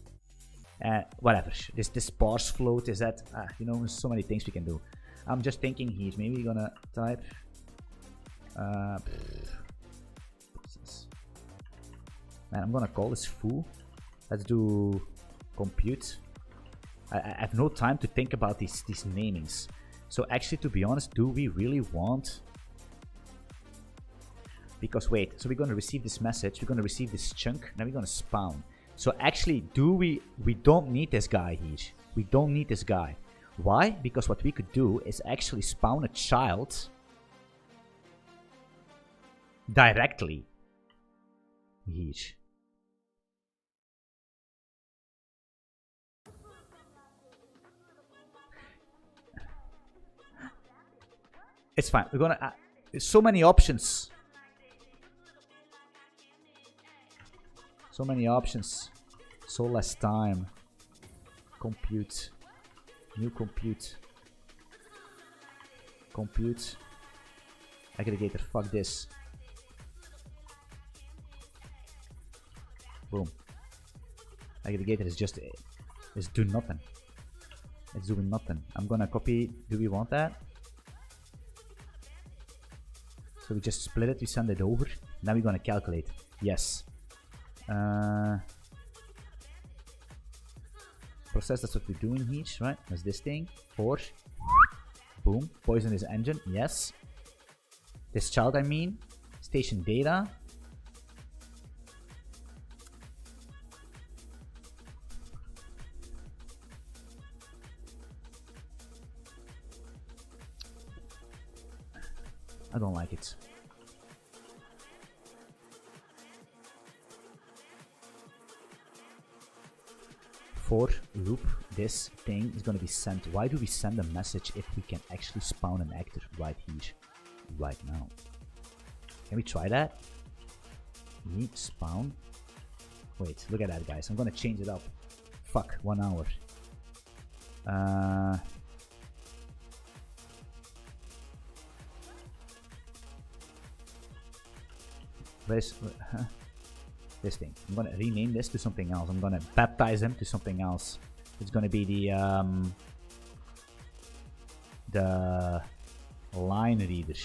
Whatever. This parse float is that you know, so many things we can do. I'm just thinking here. Maybe we're gonna type. Man, I'm gonna call this foo. Let's do compute. I have no time to think about these namings. So actually, to be honest, do we really want? Because wait, so we're gonna receive this message. We're gonna receive this chunk. Then we're gonna spawn. So actually, we don't need this guy here. We don't need this guy. Why? Because what we could do is actually spawn a child directly here. It's fine. We're gonna. There's so many options. So many options. So less time. Compute. New compute. Compute. Aggregator. Fuck this. Boom. Aggregator is just. Is do nothing. It's doing nothing. I'm gonna copy. Do we want that? So we just split it. We send it over. Now we're gonna calculate. Yes. Process, that's what we're doing here, right? That's this thing. 4. Boom. Poison this engine. Yes. This child, I mean. Station data. I don't like it. For loop, this thing is gonna be sent. Why do we send a message if we can actually spawn an actor right here, right now? Can we try that? Need spawn. Wait, look at that, guys. I'm gonna change it up. Fuck, 1 hour. Where's this thing? I'm gonna rename this to something else. I'm gonna baptize him to something else. It's gonna be the line reader.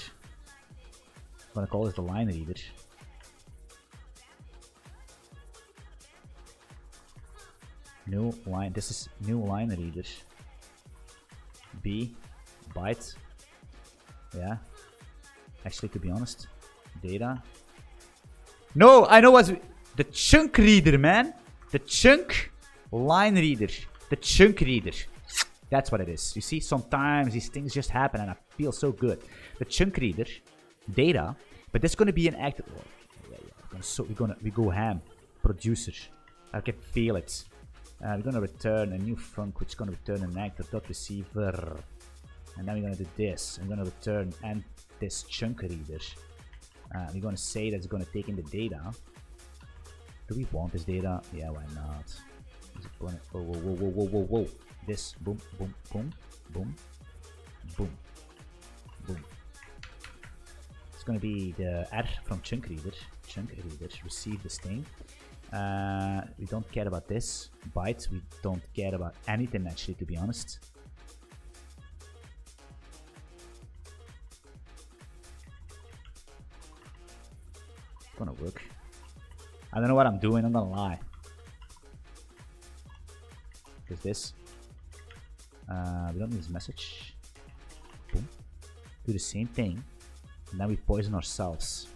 I'm gonna call it the line reader. New line. This is new line reader. B byte. Yeah. Actually, to be honest, data. No, I know what's the chunk reader, man. The chunk line reader. The chunk reader. That's what it is. You see, sometimes these things just happen, and I feel so good. The chunk reader, data, but there's gonna be an active. Oh, yeah. We go ham. Producer. I can feel it. We're gonna return a new func, which is gonna return an actor.receiver, and then we're gonna do this. I'm gonna return and this chunk reader. We're gonna say that's gonna take in the data. Do we want this data? Yeah, why not? Is it gonna, whoa. This boom, boom, boom, boom, boom, boom. It's gonna be the R from chunk reader. Chunk reader, receive this thing. We don't care about this bytes. We don't care about anything actually, to be honest. It's gonna work. I don't know what I'm doing, I'm gonna lie. Is this? We don't need this message. Boom. Do the same thing. And now we poison ourselves.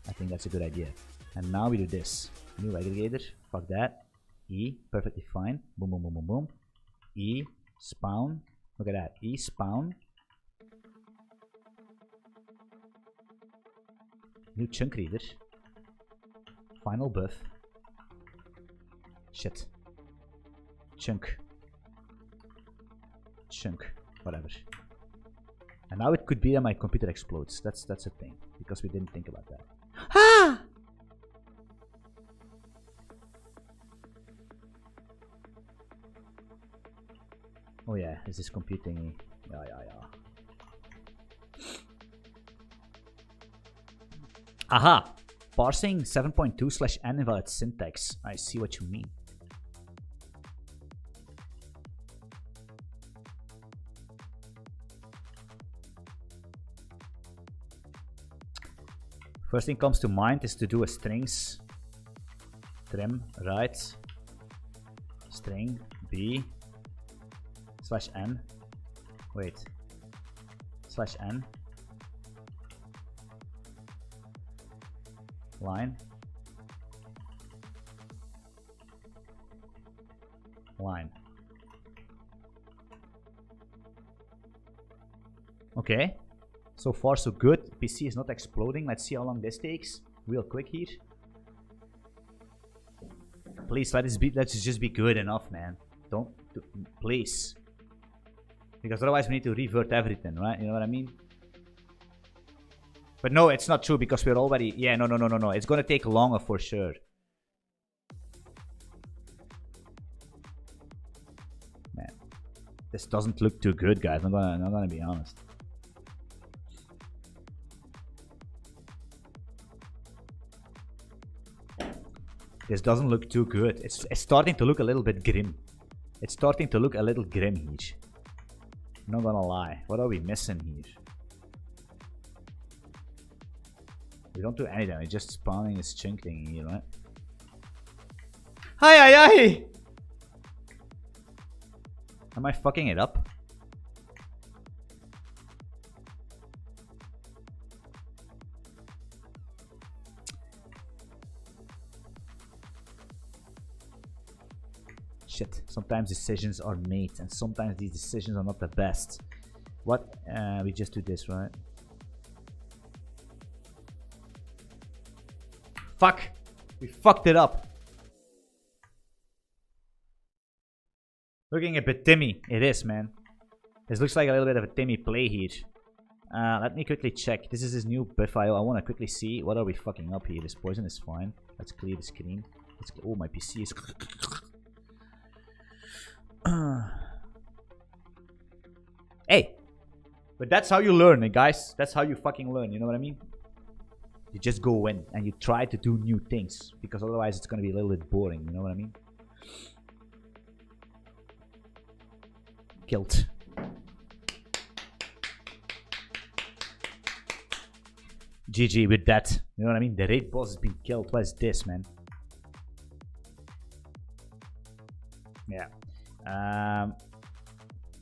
I think that's a good idea. And now we do this. New aggregator. Fuck that. E. Perfectly fine. Boom, boom, boom, boom, boom. E. Spawn. Look at that. E. Spawn. New chunk reader. Final buff. Shit. Chunk. Chunk. Whatever. And now it could be that my computer explodes. That's a thing. Because we didn't think about that. Ah! Oh yeah, is this computing? Yeah. Aha! Parsing 7.2/n invalid syntax. I see what you mean. First thing comes to mind is to do a strings trim right string b /n. Wait. /n. Line. Line. Okay. So far so good. PC is not exploding. Let's see how long this takes. Real quick here. Please let's just be good enough, man. Please. Because otherwise we need to revert everything, right? You know what I mean? But no, it's not true because we're already... Yeah, no. It's gonna take longer for sure. Man. This doesn't look too good, guys. I'm gonna be honest. This doesn't look too good. It's starting to look a little bit grim. It's starting to look a little grim here. Not gonna lie. What are we missing here? We don't do anything. We're just spawning this chunk thing here, right? Hi. Am I fucking it up? Shit. Sometimes decisions are made, and sometimes these decisions are not the best. What? We just do this, right? Fuck. We fucked it up. Looking a bit Timmy. It is, man. This looks like a little bit of a Timmy play here. Let me quickly check. This is his new buff IO. I want to quickly see what are we fucking up here. This poison is fine. Let's clear the screen. Oh, my PC is... Hey! But that's how you learn, guys. That's how you fucking learn, you know what I mean? You just go in and you try to do new things. Because otherwise it's gonna be a little bit boring, you know what I mean? Killed. GG with that. You know what I mean? The raid boss has been killed. What is this, man? Yeah.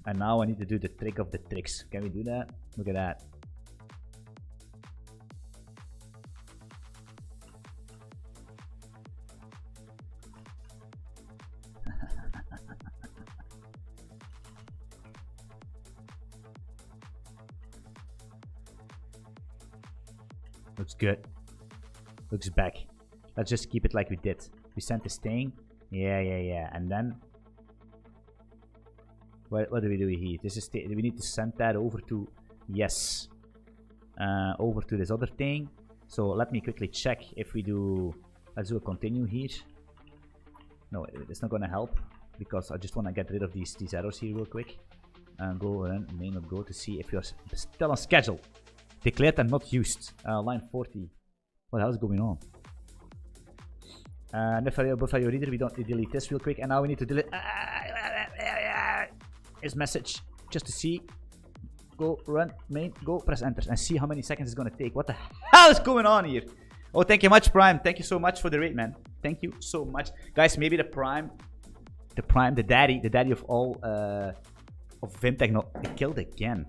And now I need to do the trick of the tricks. Can we do that? Look at that. Looks good. Looks back. Let's just keep it like we did. We sent the sting. Yeah. And then... What do we do here? This is we need to send that over to... Yes. Over to this other thing. So let me quickly check if we do... Let's do a continue here. No, it's not gonna help. Because I just want to get rid of these arrows here real quick. And go and main not go to see if you're still on schedule. Declared and not used. Line 40. What the hell is going on? Buff IO reader. We delete this real quick. And now we need to delete... His message. Just to see. Go, run, main, go, press enter. And see how many seconds it's gonna take. What the hell is going on here? Oh, thank you much, Prime. Thank you so much for the raid, man. Thank you so much. Guys, maybe the Prime, the daddy of all, of Vim Technology. Killed again.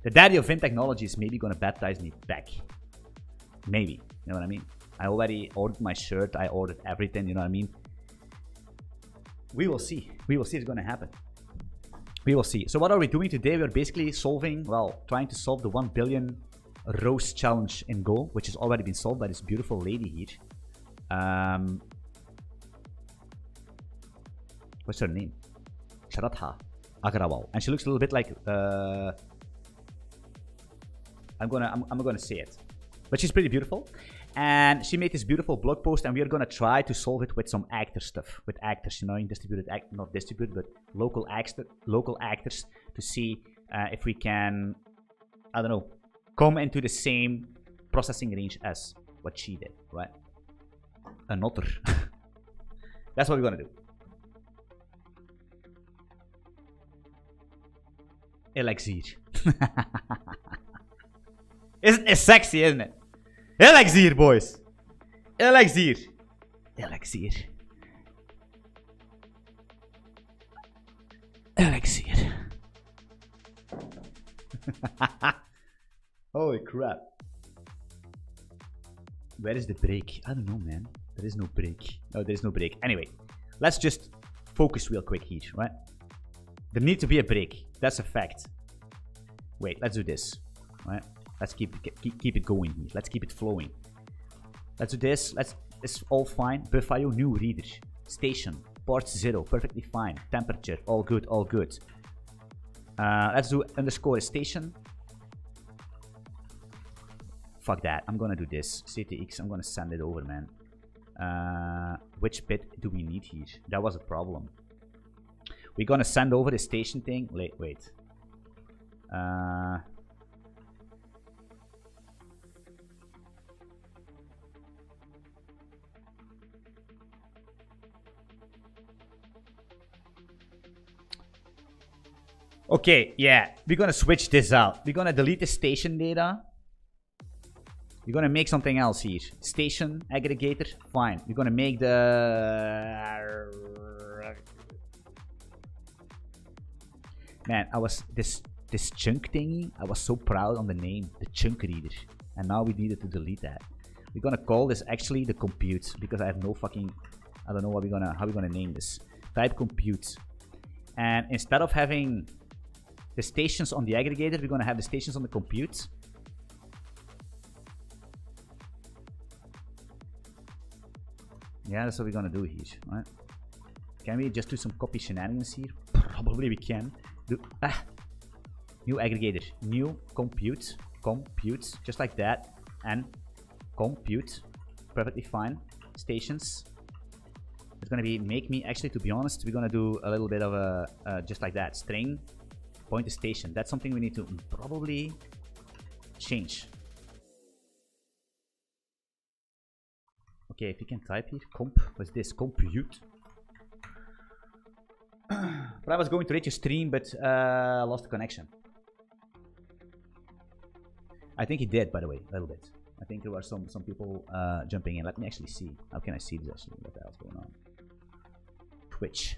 The daddy of Vim Technology is maybe gonna baptize me back. Maybe. You know what I mean? I already ordered my shirt. I ordered everything. You know what I mean? We will see. We will see if it's gonna happen. We will see. So what are we doing today? We're basically solving, well, trying to solve the 1 billion roast challenge in Go, which has already been solved by this beautiful lady here. What's her name? Shraddha Agrawal. And she looks a little bit like I'm gonna say it. But she's pretty beautiful. And she made this beautiful blog post, and we are gonna try to solve it with some actor stuff. With actors, you know, in distributed not distributed, but local actors to see if we can, I don't know, come into the same processing range as what she did, right? Another. That's what we're gonna do. Elixir. It's sexy, isn't it? Elixir, boys. Elixir. Elixir. Elixir. Holy crap. Where is the break? I don't know, man. There is no break. No, there is no break. Anyway, let's just focus real quick here, right? There needs to be a break. That's a fact. Wait, let's do this, right? Let's keep it going here. Let's keep it flowing. Let's do this. It's all fine. Buff IO new reader. Station. Port 0. Perfectly fine. Temperature. All good. All good. Let's do underscore station. Fuck that. I'm gonna do this. CTX. I'm gonna send it over, man. Which bit do we need here? That was a problem. We're gonna send over the station thing. Wait. Okay, yeah, we're gonna switch this out. We're gonna delete the station data. We're gonna make something else here. Station aggregator, fine. We're gonna make the... Man, I was this chunk thingy. I was so proud on the name, the chunk reader, and now we needed to delete that. We're gonna call this actually the compute because I have no fucking... I don't know what how we're gonna name this. Type compute, and instead of having the stations on the aggregator, we're gonna have the stations on the compute. Yeah, that's what we're gonna do here, right? Can we just do some copy shenanigans here? Probably we can. New aggregator, new compute, just like that, and compute, perfectly fine. Stations. It's gonna be make me actually, to be honest, we're gonna do a little bit of a just like that string pointer station. That's something we need to probably change. Okay, if you can type here, what's this? Compute. But I was going to reach your stream, but lost the connection. I think he did, by the way, a little bit. I think there were some people jumping in. Let me actually see. How can I see this actually? What the hell's going on? Twitch.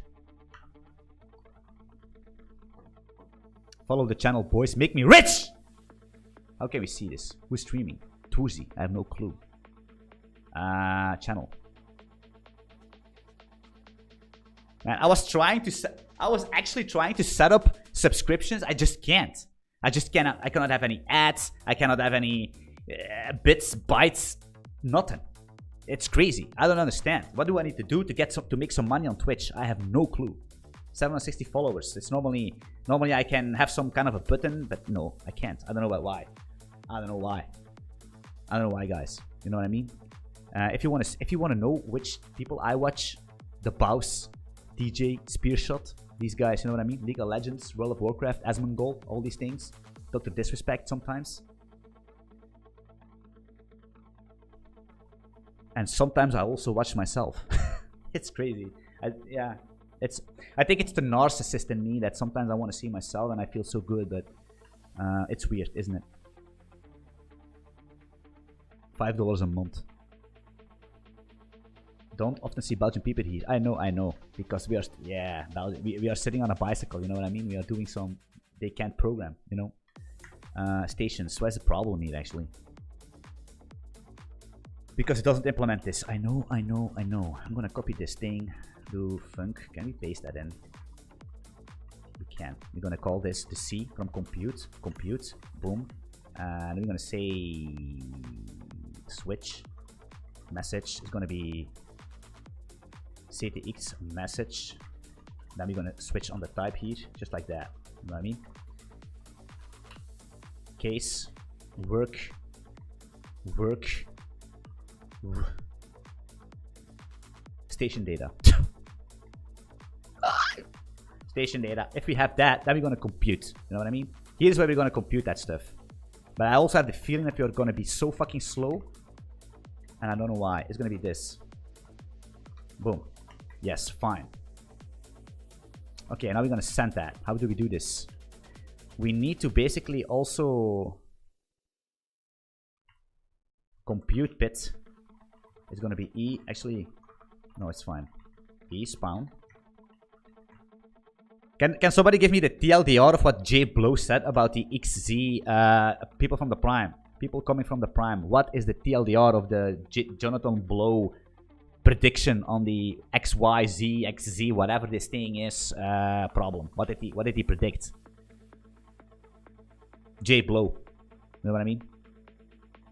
Follow the channel, boys. Make me rich! How can we see this? Who's streaming? Tuzi. I have no clue. Channel. Man, I was actually trying to set up subscriptions. I just can't. I cannot have any ads. I cannot have any bits, bytes, nothing. It's crazy. I don't understand. What do I need to do to make some money on Twitch? I have no clue. 760 followers. It's normally I can have some kind of a button, but no, I can't. I don't know why. I don't know why. I don't know why, guys. You know what I mean? If you want to know which people I watch, the Baus, DJ, Spearshot, these guys, you know what I mean? League of Legends, World of Warcraft, Asmongold, all these things. Dr. Disrespect sometimes. And sometimes I also watch myself. It's crazy. I think it's the narcissist in me that sometimes I want to see myself and I feel so good, but it's weird, isn't it? $5 a month. Don't often see Belgian people here. I know, because we are, yeah, we are sitting on a bicycle. You know what I mean? We are doing some. They can't program. You know, stations. So what's the problem here actually? Because it doesn't implement this. I know. I'm gonna copy this thing. Do func. Can we paste that in? We can. We're gonna call this the C from compute. Compute. Boom. And we're gonna say switch. Message is gonna be ctx message. Then we're gonna switch on the type here, just like that. You know what I mean? Case work station data. Station data. If we have that, then we're gonna compute. You know what I mean? Here's where we're gonna compute that stuff. But I also have the feeling that we're gonna be so fucking slow. And I don't know why. It's gonna be this. Boom. Yes, fine. Okay, now we're gonna send that. How do we do this? We need to basically also compute bit. It's gonna be E. Actually, no, it's fine. E spawn. Can somebody give me the TLDR of what Jay Blow said about the XZ people from the Prime? People coming from the Prime. What is the TLDR of the Jonathan Blow prediction on the XYZ, XZ, whatever this thing is, problem? What did he predict? Jay Blow. You know what I mean?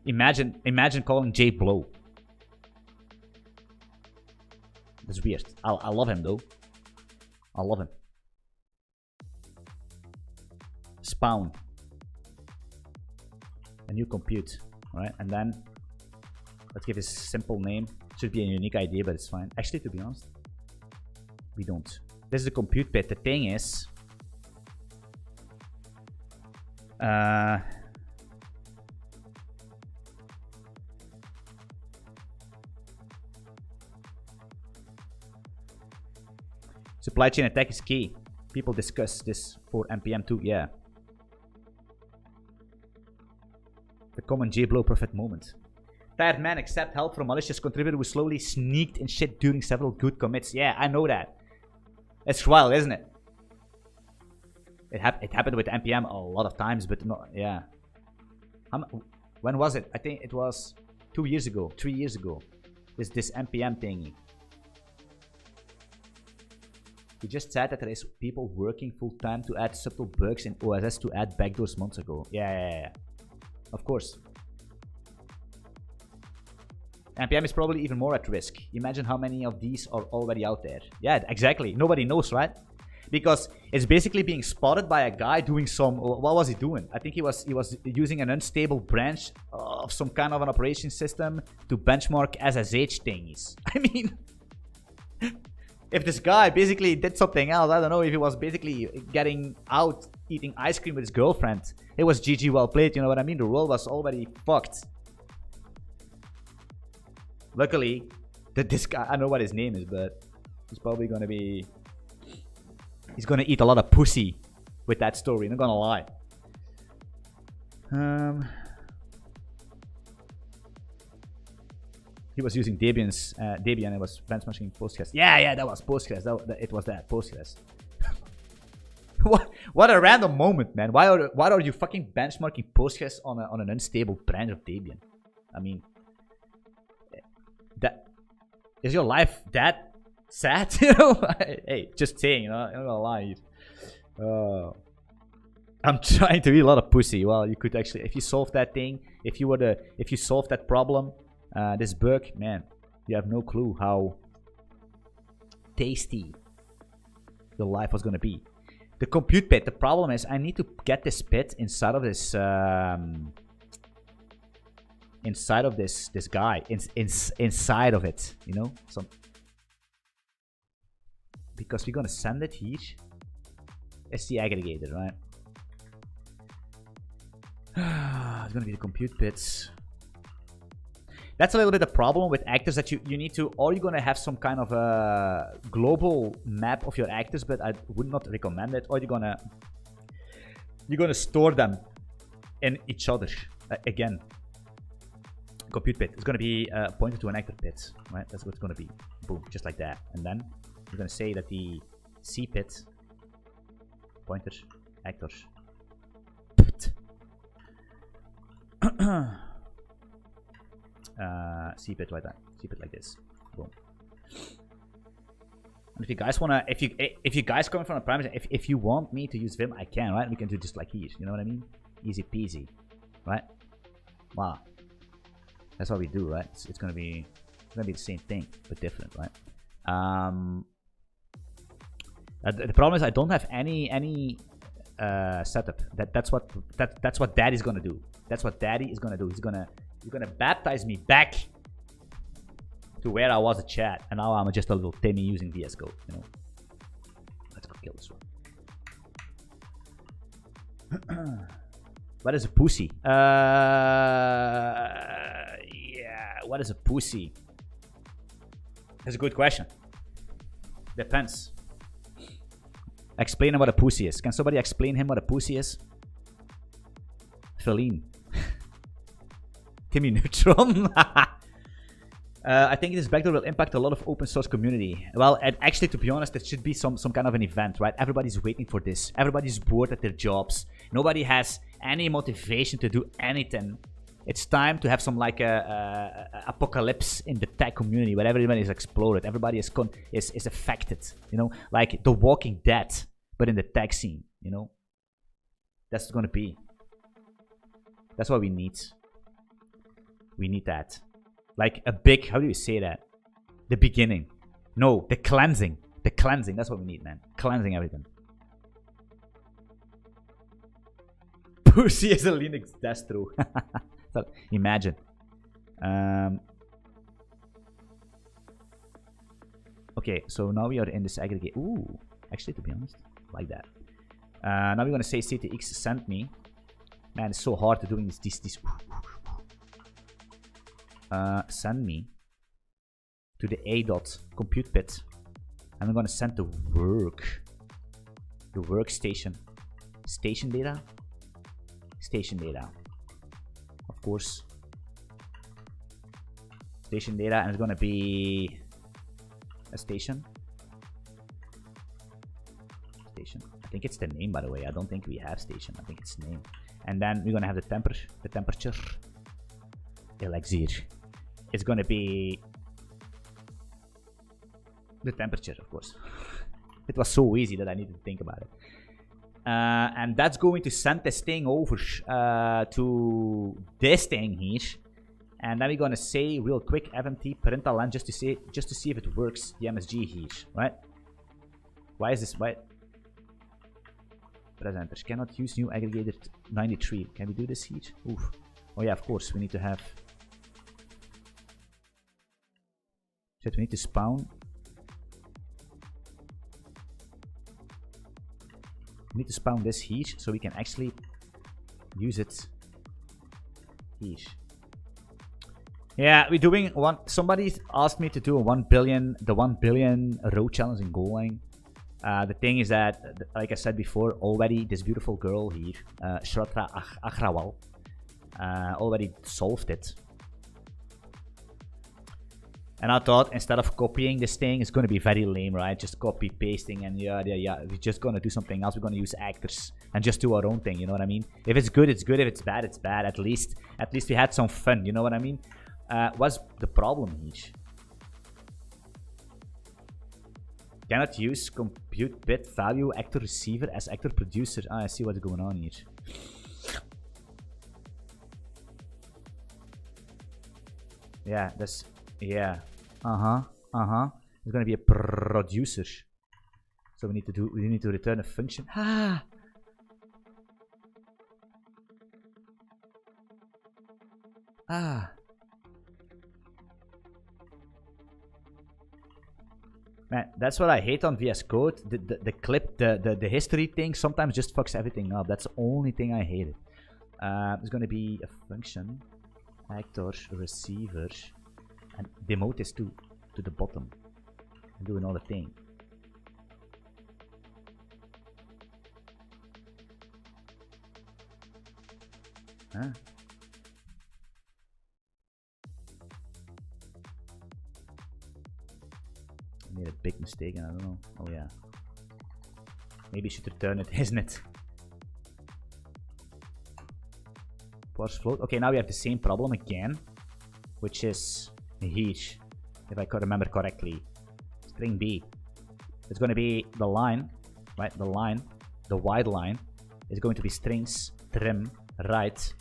Imagine calling Jay Blow. That's weird. I love him though. I love him. Spawn. A new compute. Alright, and then let's give this a simple name. Should be a unique idea, but it's fine. Actually, to be honest, we don't. This is the compute bit. The thing is, supply chain attack is key. People discuss this for NPM too. Yeah. The common J-Blow prophet moment. Tired man accept help from malicious contributor who slowly sneaked in shit during several good commits. Yeah, I know that. It's wild, isn't it? It happened with NPM a lot of times, but no, yeah. When was it? I think it was 2 years ago, 3 years ago. This NPM thingy. He just said that there is people working full time to add subtle bugs in OSS to add backdoors months ago. Yeah. Of course. NPM is probably even more at risk. Imagine how many of these are already out there. Yeah, exactly. Nobody knows, right? Because it's basically being spotted by a guy doing some... What was he doing? I think he was using an unstable branch of some kind of an operation system to benchmark SSH thingies. I mean... if this guy basically did something else, I don't know, if he was basically getting out eating ice cream with his girlfriend, it was GG well played, you know what I mean? The world was already fucked. Luckily, this guy, I don't know what his name is, but he's probably gonna be... He's gonna eat a lot of pussy with that story, not gonna lie. He was using Debian, it was benchmarking Postgres. Yeah, that was Postgres. It was that Postgres. What a random moment, man. Why are you fucking benchmarking Postgres on an unstable branch of Debian? I mean, that is your life that sad? You know? Hey, just saying, you know, I'm not gonna lie. I'm trying to eat a lot of pussy. Well, you could actually, if you solve that thing, if you solve that problem, this bug, man, you have no clue how tasty your life was gonna be. The compute bit. The problem is I need to get this bit inside of this this guy inside of it, you know, because we're gonna send it here. It's the aggregator, right? It's gonna be the compute bits. That's a little bit the problem with actors, that you need to, or you're gonna have some kind of a global map of your actors, but I would not recommend it. Or you're gonna store them in each other again. Compute bit. It's gonna be pointed to an actor bit, right? That's what it's gonna be. Boom, just like that. And then you're gonna say that the C bit pointer actors. C bit like that. C bit like this. Boom. And if you guys wanna, if you guys coming from a private, if you want me to use Vim, I can, right? We can do just like here. You know what I mean? Easy peasy, right? Wow. That's what we do, right? It's gonna be the same thing but different, right? The problem is I don't have any setup. That's what Daddy's gonna do. That's what Daddy is gonna do. He's gonna baptize me back to where I was a chat, and now I'm just a little Timmy using VS Code, you know. Let's go kill this one. What is a pussy? Yeah, what is a pussy? That's a good question. Depends. Explain him what a pussy is. Can somebody explain him what a pussy is? Feline. Timmy Neutron. I think this backdoor will impact a lot of open source community. Well, and actually, to be honest, it should be some kind of an event, right? Everybody's waiting for this. Everybody's bored at their jobs. Nobody has any motivation to do anything. It's time to have some like a apocalypse in the tech community where everybody is exploded. Everybody is affected. You know, like The Walking Dead, but in the tech scene. You know, that's gonna be. That's what we need. We need that. Like a big, how do you say that? The beginning. No, the cleansing. The cleansing. That's what we need, man. Cleansing everything. Pussy is a Linux distro. So, imagine. Okay, so now we are in this aggregate. Ooh, actually, to be honest, like that. Now we're gonna say ctx send me. Man, it's so hard to doing this. Send me to the a.compute bit, and I'm gonna send the workstation data, of course, station data, and it's gonna be a station. I think it's the name, by the way. I don't think we have station. I think it's name, and then we're gonna have the temperature. Elixir. It's gonna be the temperature, of course. It was so easy that I needed to think about it. And that's going to send this thing over to this thing here. And then we're gonna say real quick fmt println just to see if it works the MSG here, right? Why is this? Why? Presenters cannot use new aggregator 93. Can we do this here? Oof. Oh yeah, of course. We need to have. Shit, we need to spawn. We need to spawn this here so we can actually use it here. Yeah, we're doing one. Somebody asked me to do a 1 billion row challenge in Golang. The thing is that, like I said before, already this beautiful girl here, Shraddha Agrawal, already solved it. And I thought instead of copying this thing, it's going to be very lame, right? Just copy pasting and yeah. We're just going to do something else. We're going to use actors and just do our own thing. You know what I mean? If it's good, it's good. If it's bad, it's bad. At least we had some fun. You know what I mean? What's the problem here? Cannot use compute bit value actor receiver as actor producer. Ah, I see what's going on here. Yeah, that's yeah. It's gonna be a producer. So we need to return a function. Ah. Man, that's what I hate on VS Code. The clip, the history thing sometimes just fucks everything up. That's the only thing I hate. There's gonna be a function, actor, receiver, and demote this to the bottom and do another thing. Huh? I made a big mistake and I don't know. Oh yeah. Maybe I should return it, isn't it? Parse float. Okay, now we have the same problem again, which is here, if I could remember correctly. String B. It's going to be the line, right? The line, the wide line is going to be strings trim right.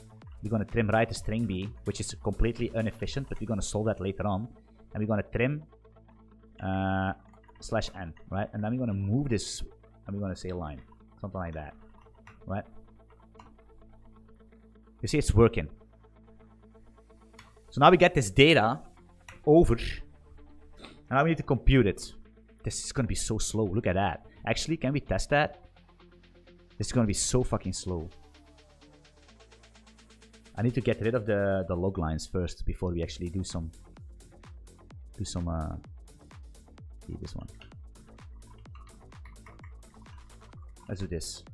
We're going to trim right to string B, which is completely inefficient, but we're going to solve that later on. And we're going to trim /n, right? And then we're going to move this and we're going to say line, something like that, right? You see, it's working. So now we get this data over, and now we need to compute it. This is going to be so slow. Look at that. Actually, can we test that? This is going to be so fucking slow. I need to get rid of the log lines first before we actually do some this one. Let's do this.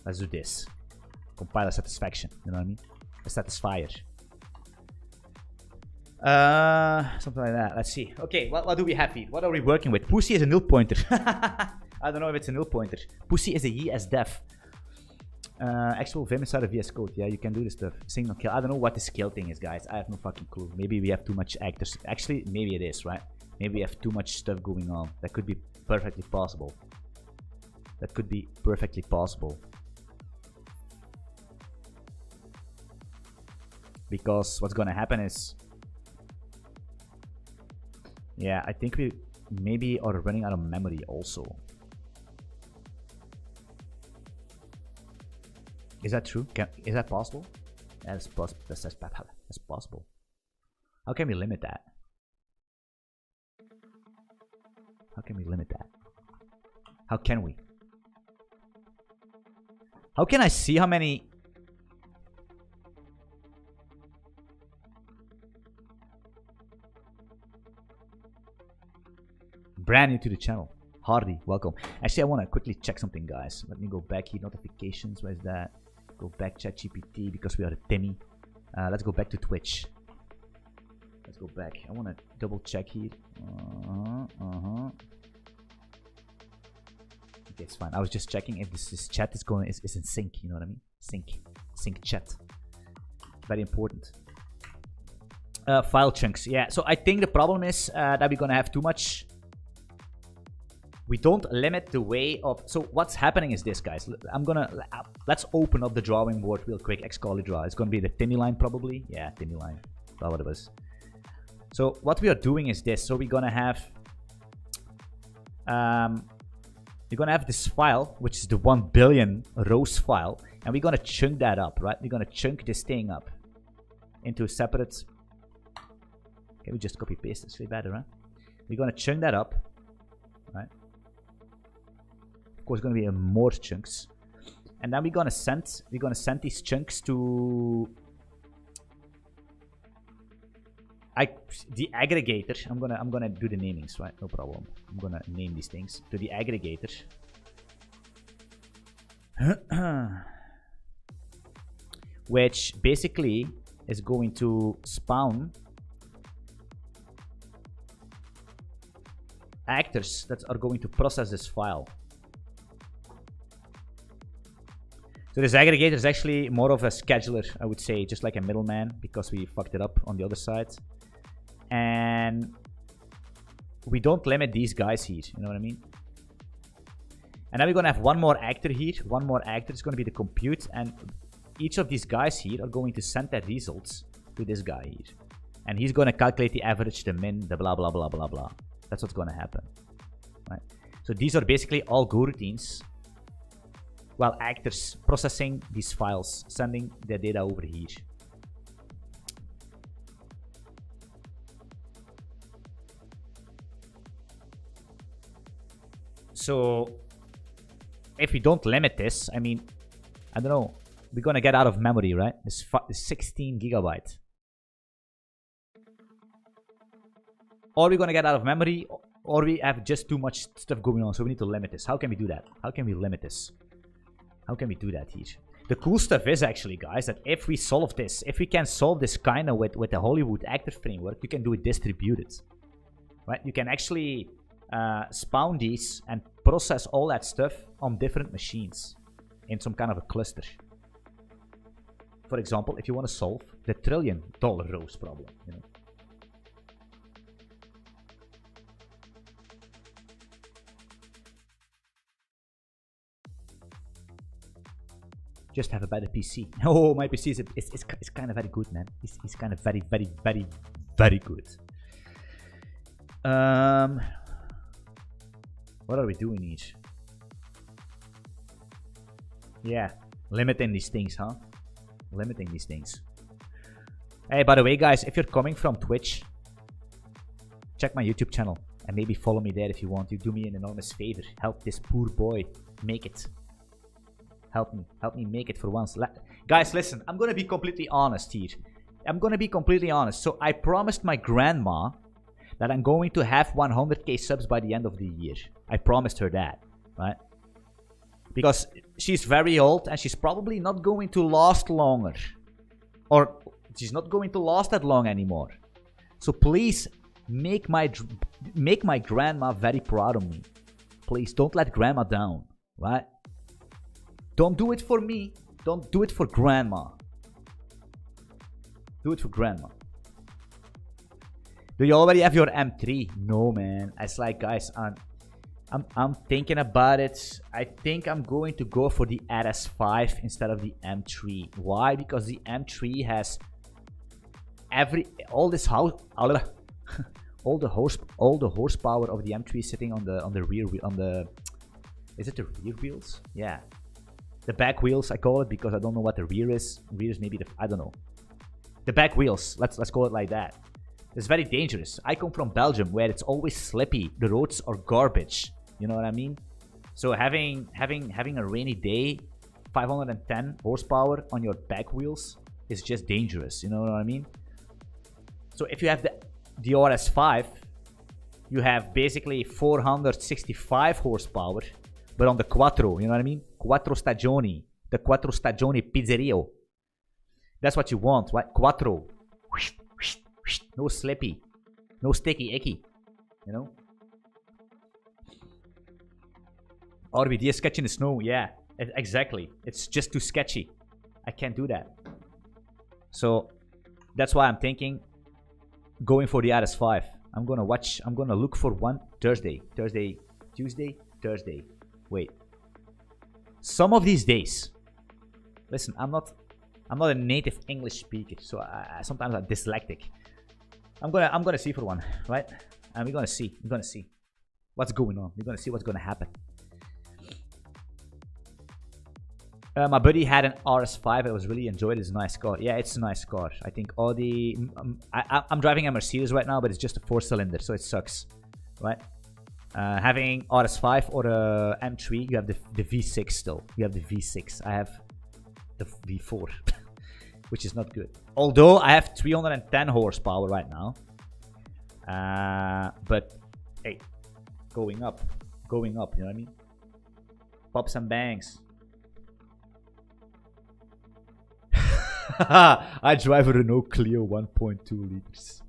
Let's do this. Compiler satisfaction, you know what I mean? A satisfier. Something like that. Let's see. Okay, what do we have here? What are we working with? Pussy is a null pointer. I don't know if it's a null pointer. Pussy is a YesDev. Actual Vim inside of VS Code. Yeah, you can do this stuff. Signal kill. I don't know what the skill thing is, guys. I have no fucking clue. Maybe we have too much actors. Actually, maybe it is, right? Maybe we have too much stuff going on. That could be perfectly possible. That could be perfectly possible. Because what's gonna happen is, yeah, I think we maybe are running out of memory also. Is that true? Is that possible? Yeah, that's possible. That's possible. How can we limit that? How can we limit that? How can we? How can I see how many? Brand new to the channel. Hardy, welcome. Actually, I want to quickly check something, guys. Let me go back here. Notifications, where's that? Go back, ChatGPT, because we are a Timmy. Let's go back to Twitch. Let's go back. I want to double check here. Okay, it's fine. I was just checking if this chat is in sync. You know what I mean? Sync chat. Very important. File chunks. Yeah. So I think the problem is that we're gonna have too much. we don't limit the way of. So what's happening is this, guys. Let's open up the drawing board real quick. Xcali draw. It's gonna be the Timmy line probably. Yeah, Timmy line. That's what it was. So what we are doing is this. So we're gonna have this file, which is the 1 billion rows file, and we're gonna chunk that up, right? We're gonna chunk this thing up into a separate. Can we just copy paste this? Way better, huh? We're gonna chunk that up, right? Of course, going to be more chunks, and then we're gonna send these chunks to the aggregator. I'm gonna do the namings, right? No problem. I'm gonna name these things to the aggregator. Which basically is going to spawn actors that are going to process this file. So this aggregator is actually more of a scheduler, I would say, just like a middleman, because we fucked it up on the other side. And we don't limit these guys here, you know what I mean? And then we're gonna have one more actor here. One more actor is gonna be the compute, and each of these guys here are going to send their results to this guy here. And he's gonna calculate the average, the min, the blah blah blah blah blah. That's what's gonna happen, right? So these are basically all go routines, while actors processing these files, sending their data over here. So if we don't limit this, I mean, I don't know, we're gonna get out of memory, right? This 16 gigabyte. Or we're gonna get out of memory, or we have just too much stuff going on, so we need to limit this. How can we do that? How can we limit this? How can we do that here? The cool stuff is actually, guys, that if we solve this, if we can solve this kind of with the Hollywood actor framework, you can do it distributed, right? You can actually spawn these and process all that stuff on different machines in some kind of a cluster. For example, if you want to solve the $1 trillion rows problem, you know. Just have a better PC. Oh, my PC is kind of very good, man. It's kind of very, very, very, very good. What are we doing here? Yeah, limiting these things, huh? Limiting these things. Hey, by the way, guys, if you're coming from Twitch, check my YouTube channel and maybe follow me there if you want. You do me an enormous favor. Help this poor boy make it. Help me make it for once. Guys, listen, I'm gonna be completely honest here. I'm gonna be completely honest. So I promised my grandma that I'm going to have 100k subs by the end of the year. I promised her that, right? Because she's very old and she's probably not going to last longer. Or she's not going to last that long anymore. So please make my grandma very proud of me. Please don't let grandma down, right? Don't do it for me. Don't do it for grandma. Do it for grandma. Do you already have your M3? No, man. It's like, guys, I'm thinking about it. I think I'm going to go for the RS5 instead of the M3. Why? Because the M3 has all the horsepower of the M3 sitting on the rear wheel, is it the rear wheels? Yeah. The back wheels, I call it, because I don't know what the rear is. Rear is maybe I don't know. The back wheels, let's call it like that. It's very dangerous. I come from Belgium, where it's always slippy. The roads are garbage. You know what I mean? So having a rainy day, 510 horsepower on your back wheels is just dangerous. You know what I mean? So if you have the RS5, you have basically 465 horsepower, but on the Quattro, you know what I mean? Quattro Stagioni, the Quattro Stagioni Pizzeria. That's what you want, right? Quattro. No slippy. No sticky icky. You know? RBD sketch in the snow. Yeah, exactly. It's just too sketchy. I can't do that. So that's why I'm thinking going for the RS5. I'm gonna look for one Tuesday, Tuesday, Thursday. Wait. Some of these days. Listen, I'm not a native English speaker, so sometimes I'm dyslexic. I'm gonna see for one, right? And we're gonna see. What's going on. We're gonna see what's gonna happen. My buddy had an RS5. I was really enjoyed it. It's a nice car. Yeah, it's a nice car. I think Audi. I'm driving a Mercedes right now, but it's just a 4-cylinder, so it sucks, right? Having RS5 or a M3, you have the V6 still. You have the V6. I have the V4, which is not good. Although I have 310 horsepower right now. But hey, going up, you know what I mean? Pops and bangs. I drive a Renault Clio 1.2 liters.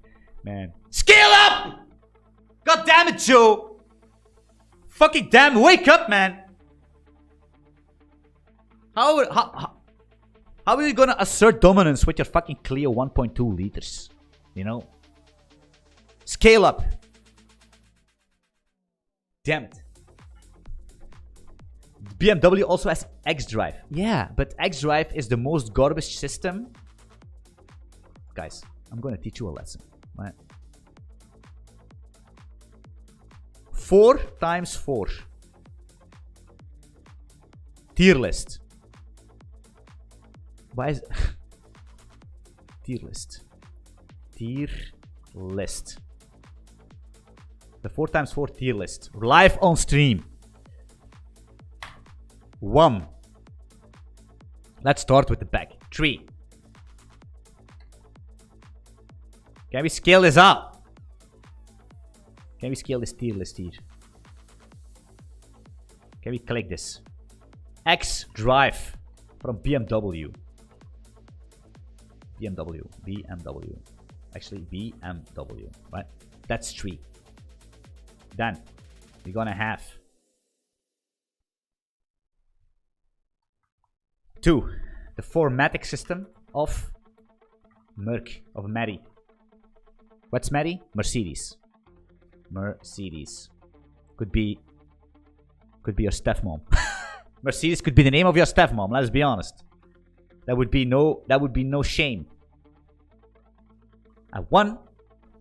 Man. Scale up! God damn it, Joe! Fucking damn, wake up, man! How are you gonna assert dominance with your fucking Clio 1.2 liters? You know? Scale up! Damn it. BMW also has xDrive. Yeah, but xDrive is the most garbage system. Guys, I'm gonna teach you a lesson. Right? 4 times 4. Tier list. Why is tier list? Tier list. The 4 times 4 tier list. Live on stream. 1. Let's start with the back. 3. Can we scale this up? Can we scale this tier list here? Can we click this? xDrive from BMW. BMW. Actually, BMW, right? That's 3. Then we're gonna have 2. The 4matic system of Merc, of Mary. What's Mary? Mercedes. Could be your stepmom. Mercedes could be the name of your stepmom, let's be honest. That would be no shame. 1.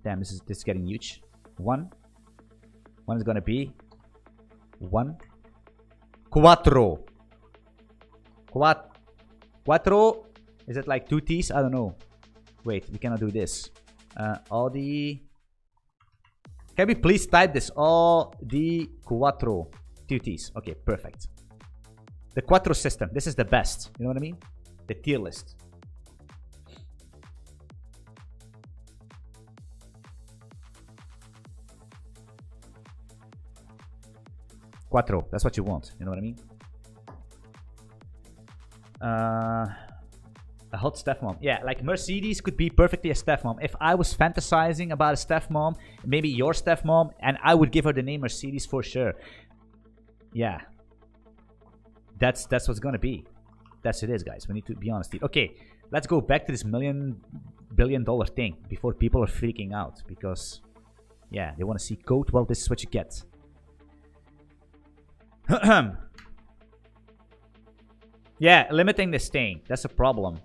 Damn, this is getting huge. 1 is gonna be 1. Quattro. Quattro. Is it like 2 T's? I don't know. Wait, we cannot do this. Audi. Can we please type this? Audi Quattro. 2 T's. Okay, perfect. The Quattro system. This is the best. You know what I mean? The tier list. Quattro. That's what you want. You know what I mean? A hot stepmom. Yeah, like Mercedes could be perfectly a stepmom. If I was fantasizing about a stepmom, maybe your stepmom, and I would give her the name Mercedes for sure. Yeah. That's what's gonna be. That's it is, guys. We need to be honest here. Okay, let's go back to this billion-dollar thing before people are freaking out. Because, yeah, they want to see code. Well, this is what you get. Yeah, limiting this thing. That's a problem.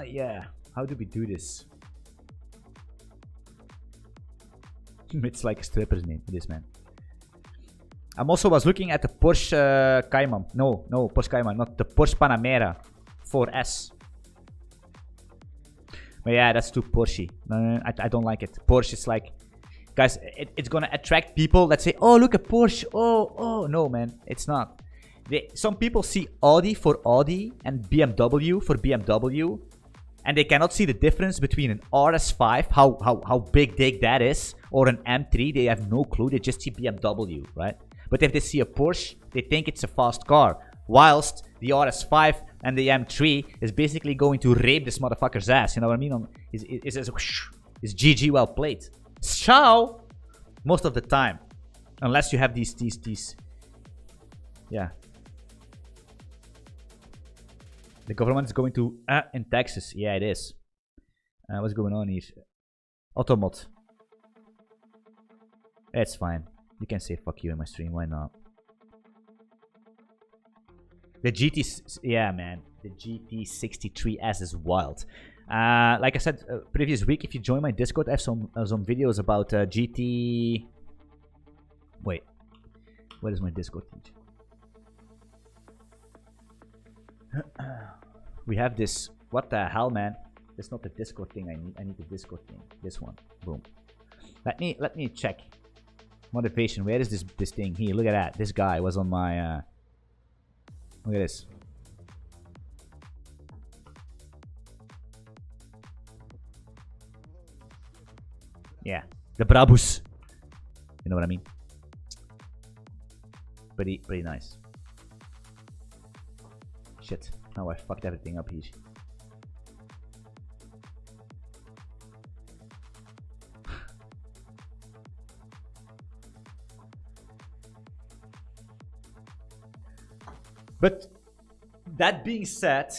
Yeah. How do we do this? It's like a stripper's name. It is, man. I'm also was looking at the Porsche Cayman. No, Porsche Cayman. Not the Porsche Panamera 4S. But yeah, that's too Porsche. I don't like it. Porsche is like... Guys, it's gonna attract people that say, oh, look at Porsche. Oh, no, man. It's not. Some people see Audi for Audi and BMW for BMW. And they cannot see the difference between an RS5, how big dick that is, or an M3. They have no clue. They just see BMW, right? But if they see a Porsche, they think it's a fast car. Whilst the RS5 and the M3 is basically going to rape this motherfucker's ass. You know what I mean? It's GG well played. Ciao! Most of the time. Unless you have these. Yeah. The government is going to in Texas. Yeah, it is. What's going on here? Automod. It's fine. You can say fuck you in my stream. Why not? The GT, yeah, man. The GT63S is wild. Like I said previous week, if you join my Discord, I have some videos about GT. Wait, where is my Discord feed? We have this. What the hell, man? That's not the Discord thing I need. I need the Discord thing. This one. Boom. Let me check. Motivation. Where is this thing? Here, look at that. This guy was on my. Look at this. Yeah, the Brabus. You know what I mean? Pretty nice. Shit. Now I fucked everything up here. But that being said,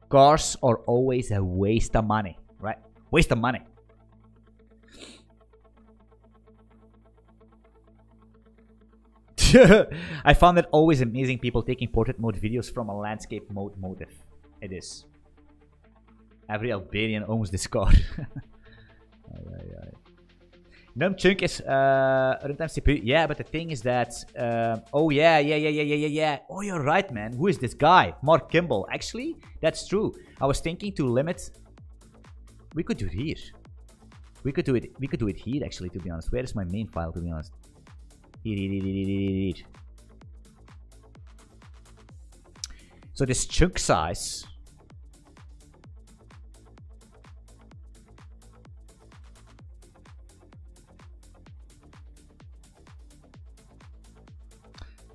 cars are always a waste of money, right? Waste of money. I found it always amazing people taking portrait mode videos from a landscape mode motive. It is. Every Albanian owns this car. Num chunk is runtime CPU. Yeah, but the thing is that oh yeah. Oh, you're right, man. Who is this guy? Mark Kimball. Actually, that's true. I was thinking to limit. We could do it here. We could do it here. Actually, to be honest, where is my main file? To be honest. Here. So this chunk size.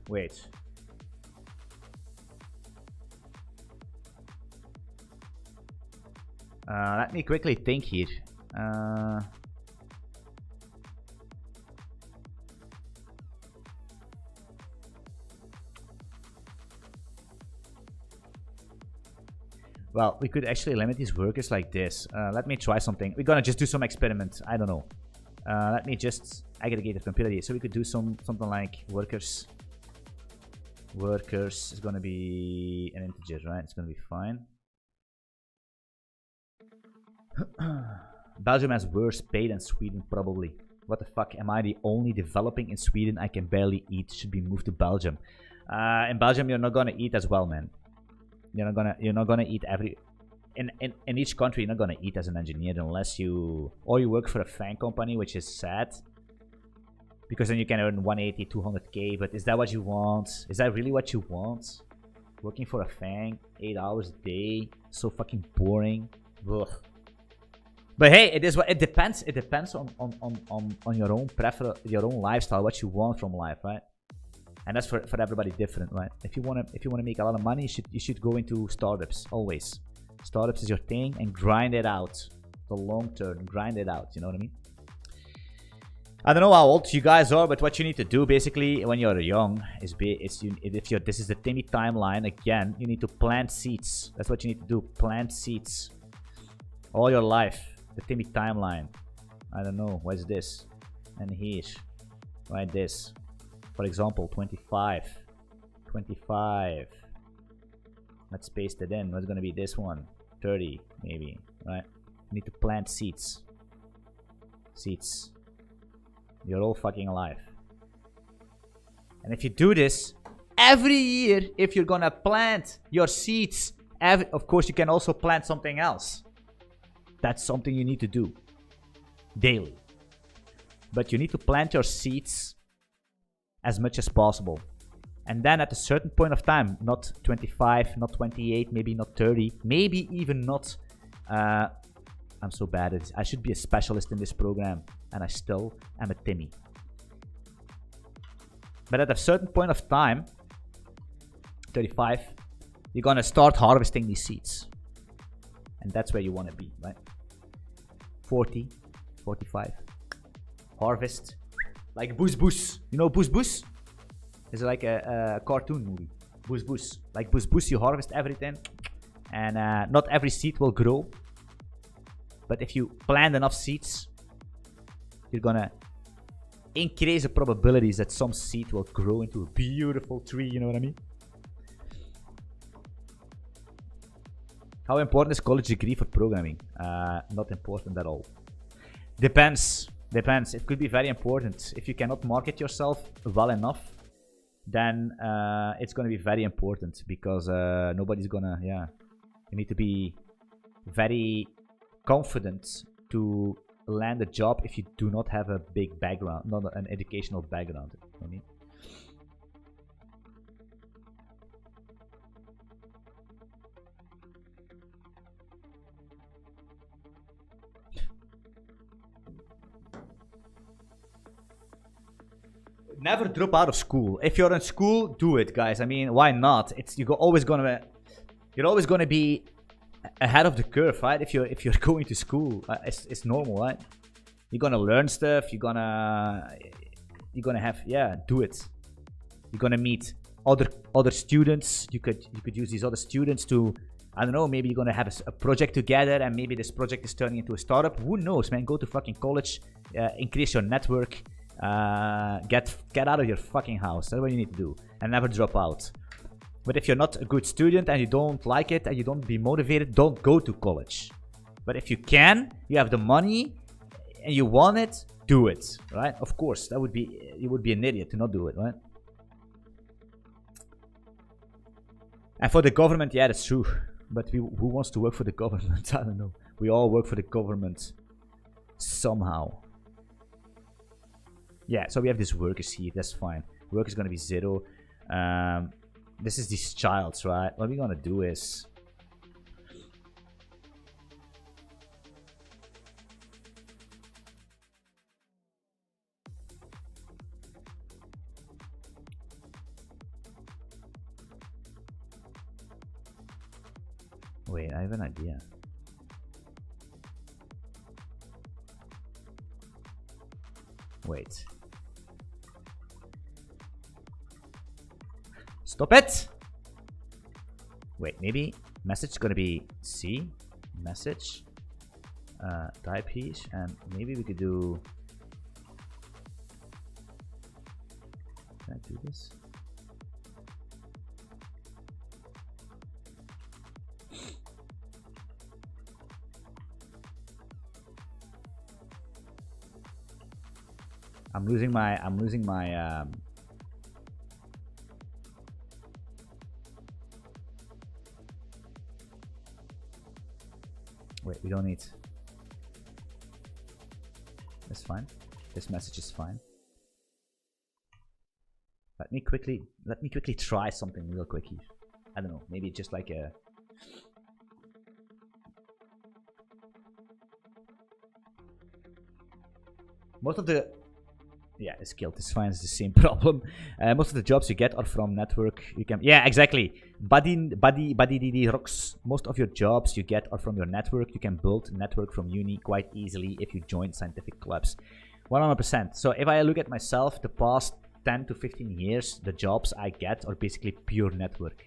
Wait. Let me quickly think here. Well, we could actually limit these workers like this. Let me try something. We're gonna just do some experiment. I don't know. Let me just aggregate the computer here. So we could do something like workers. Workers is gonna be an integer, right? It's gonna be fine. Belgium has worse pay than Sweden, probably. What the fuck? Am I the only developing in Sweden? I can barely eat. Should be moved to Belgium. In Belgium, you're not gonna eat as well, man. You're not gonna eat every. In each country, you're not gonna eat as an engineer unless you work for a FANG company, which is sad. Because then you can earn 180, 200k. But is that what you want? Is that really what you want? Working for a FANG, 8 hours a day, so fucking boring. Ugh. But hey, it is what it depends. It depends on your own your own lifestyle, what you want from life, right? And that's for everybody different, right? If you wanna make a lot of money, you should go into startups always. Startups is your thing, and grind it out. The long term, grind it out. You know what I mean? I don't know how old you guys are, but what you need to do basically when you're young is this is the Timmy timeline again. You need to plant seeds. That's what you need to do. Plant seeds all your life. The Timmy timeline. I don't know. What is this? And here, write this. For example, 25. 25. Let's paste it in. What's gonna be this one? 30, maybe. Right? You need to plant seeds. Seeds. You're all fucking alive. And if you do this every year, if you're gonna plant your seeds, of course you can also plant something else. That's something you need to do daily. But you need to plant your seeds as much as possible. And then at a certain point of time, not 25, not 28, maybe not 30, maybe even not... I'm so bad at this. I should be a specialist in this program, and I still am a Timmy. But at a certain point of time, 35, you're gonna start harvesting these seeds. And that's where you want to be, right? 40, 45. Harvest. Like Boos Boos. You know Boos Boos? It's like a cartoon movie. Boos Boos. Like Boos Boos, you harvest everything. And not every seed will grow. But if you plant enough seeds, you're gonna increase the probabilities that some seed will grow into a beautiful tree, you know what I mean? How important is college degree for programming? Not important at all. Depends. It could be very important. If you cannot market yourself well enough, then it's going to be very important, because nobody's gonna, you need to be very confident to land a job if you do not have a big background, not an educational background. You know what I mean? Never drop out of school. If you're in school, do it, guys. I mean, why not? You're always gonna be ahead of the curve, right? If you're going to school, it's normal, right? You're gonna learn stuff. You're gonna have, do it. You're gonna meet other students. You could use these other students to, I don't know, maybe you're gonna have a project together, and maybe this project is turning into a startup. Who knows, man? Go to fucking college, increase your network, get out of your fucking house. That's what you need to do, and never drop out. But if you're not a good student and you don't like it and you don't be motivated, don't go to college. But if you can, you have the money and you want it, do it, right? Of course, you would be an idiot to not do it, right? And for the government, yeah, that's true. But who wants to work for the government? I don't know. We all work for the government somehow. Yeah, so we have this workers here. That's fine. Work is going to be 0. This is these childs, right? What we're going to do is... Wait, I have an idea. Wait. Stop it! Wait, maybe message is gonna be C, message, type piece, and maybe we could do... Can I do this? I'm losing my wait, we don't need. That's fine. This message is fine. Let me quickly try something real quick here. I don't know, maybe just like a... Most of the... Yeah, it's killed. It's fine. It's the same problem. Most of the jobs you get are from network. You can... Yeah, exactly. Buddy rocks. Most of your jobs you get are from your network. You can build network from uni quite easily if you join scientific clubs. 100%. So if I look at myself, the past 10 to 15 years, the jobs I get are basically pure network.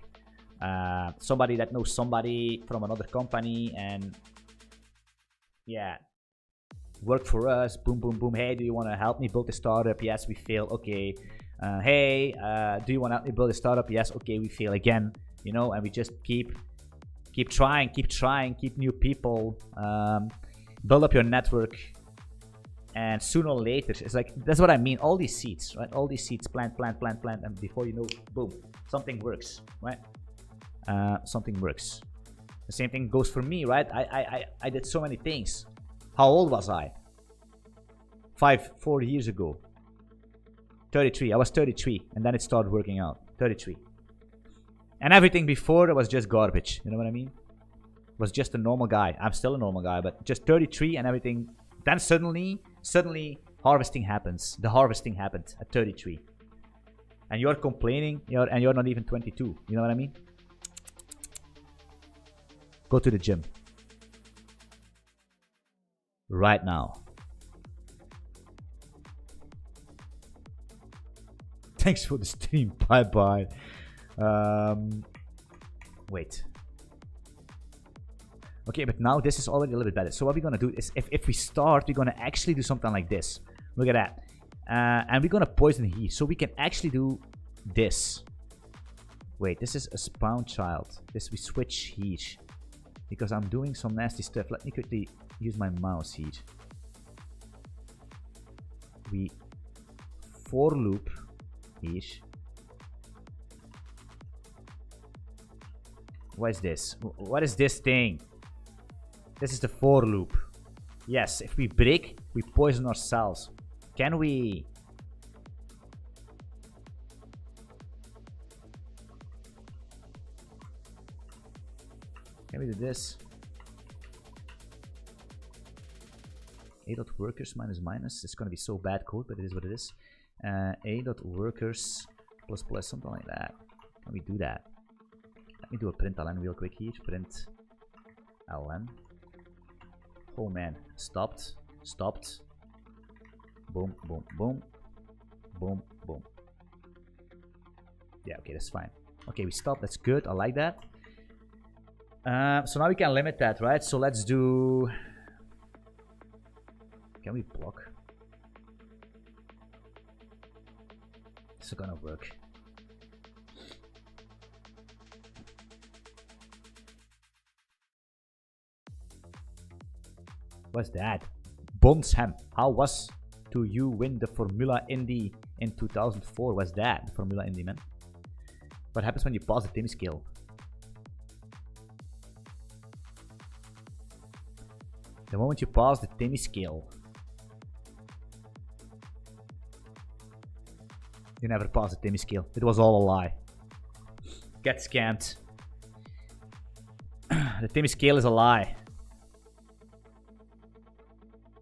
Somebody that knows somebody from another company, and yeah, work for us. Boom, boom, boom. Hey, do you want to help me build a startup? Yes, we fail. Okay. Hey, do you want to help me build a startup? Yes. Okay, we fail again. You know, and we just keep trying, keep new people, build up your network, and sooner or later, it's like, that's what I mean. All these seeds, right? All these seeds, plant, and before you know, boom, something works, right? Something works. The same thing goes for me, right? I did so many things. How old was I? 4 years ago. 33. I was 33, and then it started working out. 33. And everything before it was just garbage. You know what I mean? Was just a normal guy. I'm still a normal guy, but just 33 and everything. Then suddenly harvesting happens. The harvesting happened at 33. And you're complaining, and you're not even 22. You know what I mean? Go to the gym. Right now. Thanks for the stream. Bye bye. Wait. Okay, but now this is already a little bit better. So what we're gonna do is, if we start, we're gonna actually do something like this. Look at that. And we're gonna poison here. So we can actually do this. Wait, this is a spawn child. This we switch here. Because I'm doing some nasty stuff. Let me quickly use my mouse here. We for loop here. What is this? What is this thing? This is the for loop. Yes, if we break, we poison ourselves. Can we? Can we do this? A.workers minus minus. It's gonna be so bad code, but it is what it is. A.workers plus plus, something like that. Can we do that? Let me do a print ln real quick here. Print ln. Oh man, stopped. Boom, boom, boom. Boom, boom. Yeah, okay, that's fine. Okay, we stopped. That's good. I like that. So now we can limit that, right? So let's do... Can we block? This is gonna work. What's that? Bonsham. How was to you win the Formula Indy in 2004? What's that? The Formula Indy, man. What happens when you pass the Timmy scale? The moment you pass the Timmy scale, you never pass the Timmy scale. It was all a lie. Get scammed. The Timmy scale is a lie.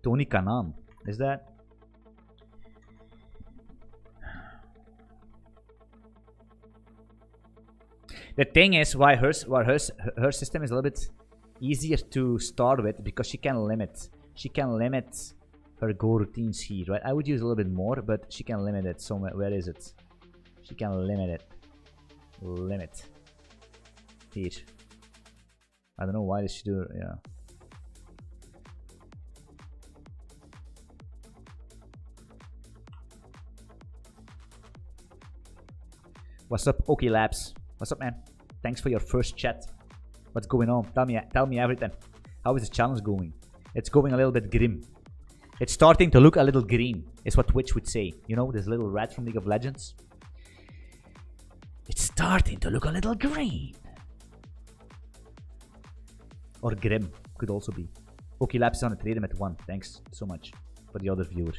Tony Kanan. Is that? The thing is why her system is a little bit easier to start with, because she can limit her go routines here, right? I would use a little bit more, but she can limit it somewhere. Where is it? She can limit it. Limit. Here. I don't know why did she do it. Yeah. What's up, OK Labs? What's up, man? Thanks for your first chat. What's going on? Tell me everything. How is the challenge going? It's going a little bit grim. It's starting to look a little green, is what Twitch would say. You know, this little rat from League of Legends. It's starting to look a little green. Or grim, could also be. OK Labs is on a trade him at 1. Thanks so much for the other viewer.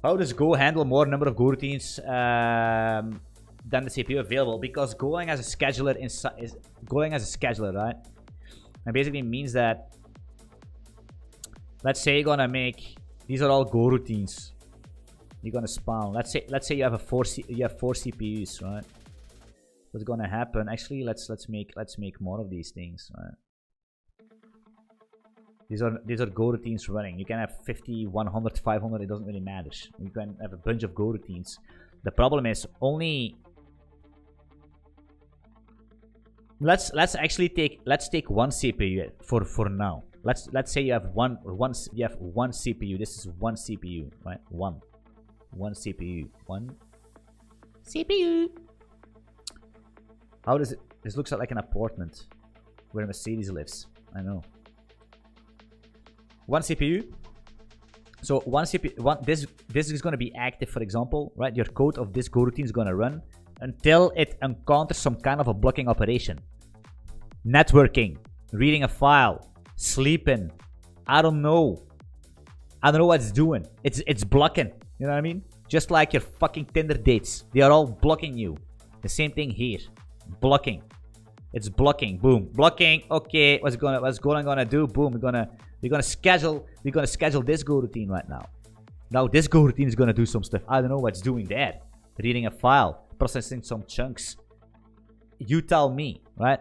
How does Go handle more number of Go routines than the CPU available? Because Golang as a scheduler is Golang as a scheduler, right? And basically means that, let's say you're gonna make, these are all Go routines. You're gonna spawn. Let's say you have four CPUs, right? What's gonna happen? Actually, let's make more of these things, right? These are Go routines running. You can have 50, 100, 500. It doesn't really matter. You can have a bunch of Go routines. The problem is only. Let's take one CPU for now. Let's say you have one CPU. This is one CPU, right? One CPU. One CPU. How does it? This looks like an apartment where Mercedes lives. I know. One CPU. So one CPU. This is going to be active, for example, right? Your code of this Go routine is going to run until it encounters some kind of a blocking operation. Networking, reading a file, sleeping. I don't know what it's doing. It's blocking. You know what I mean? Just like your fucking Tinder dates, they are all blocking you. The same thing here. Blocking. It's blocking. Boom. Blocking. Okay. What's Golang gonna do? Boom. We're gonna schedule this Go routine right now. Now this Go routine is gonna do some stuff. I don't know what's doing there. Reading a file, processing some chunks. You tell me, right?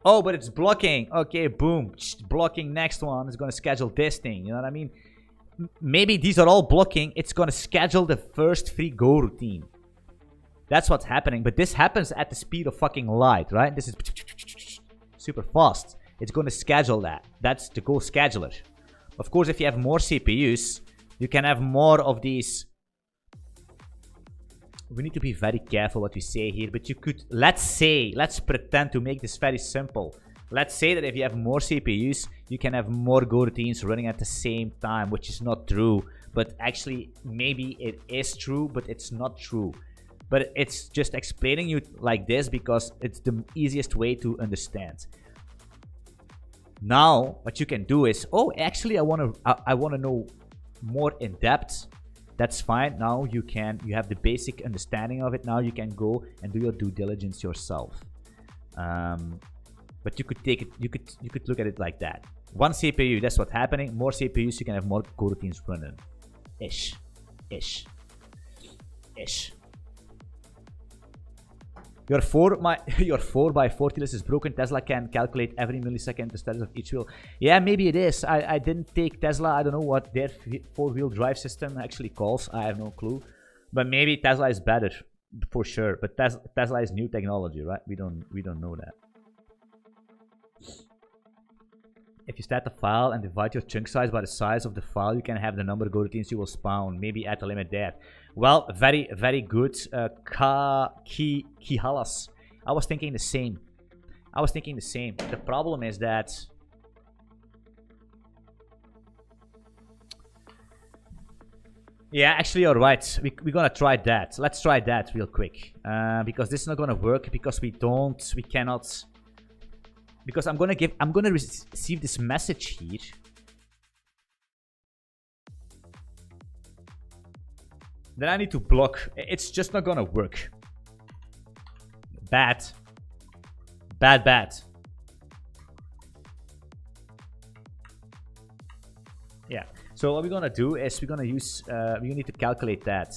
Oh, but it's blocking. Okay, boom. Blocking. Next one is gonna schedule this thing. You know what I mean? Maybe these are all blocking. It's gonna schedule the first free Go routine. That's what's happening. But this happens at the speed of fucking light, right? This is super fast. It's going to schedule that. That's the Go scheduler. Of course, if you have more CPUs, you can have more of these. We need to be very careful what we say here. But you could, let's pretend to make this very simple. Let's say that if you have more CPUs, you can have more Go routines running at the same time, which is not true. But actually, maybe it is true, but it's not true. But it's just explaining you like this because it's the easiest way to understand. Now, what you can do is, oh, actually, I wanna know more in depth. That's fine. Now you have the basic understanding of it. Now you can go and do your due diligence yourself. But you could take it. You could look at it like that. One CPU. That's what's happening. More CPUs, you can have more coroutines running. Ish. Your 4x40 list is broken. Tesla can calculate every millisecond the status of each wheel. Yeah, maybe it is. I didn't take Tesla. I don't know what their four-wheel drive system actually calls. I have no clue. But maybe Tesla is better for sure. But Tesla is new technology, right? We don't know that. If you stat a file and divide your chunk size by the size of the file, you can have the number of Go routines you will spawn. Maybe add a limit there. Well, very, very good. Kihalas. I was thinking the same. The problem is that... Yeah, actually, you're right. We're gonna try that. Let's try that real quick. Because this is not gonna work. Because we cannot... Because I'm gonna receive this message here. Then I need to block. It's just not gonna work. Bad. Yeah. So what we're gonna do is we're gonna use. We need to calculate that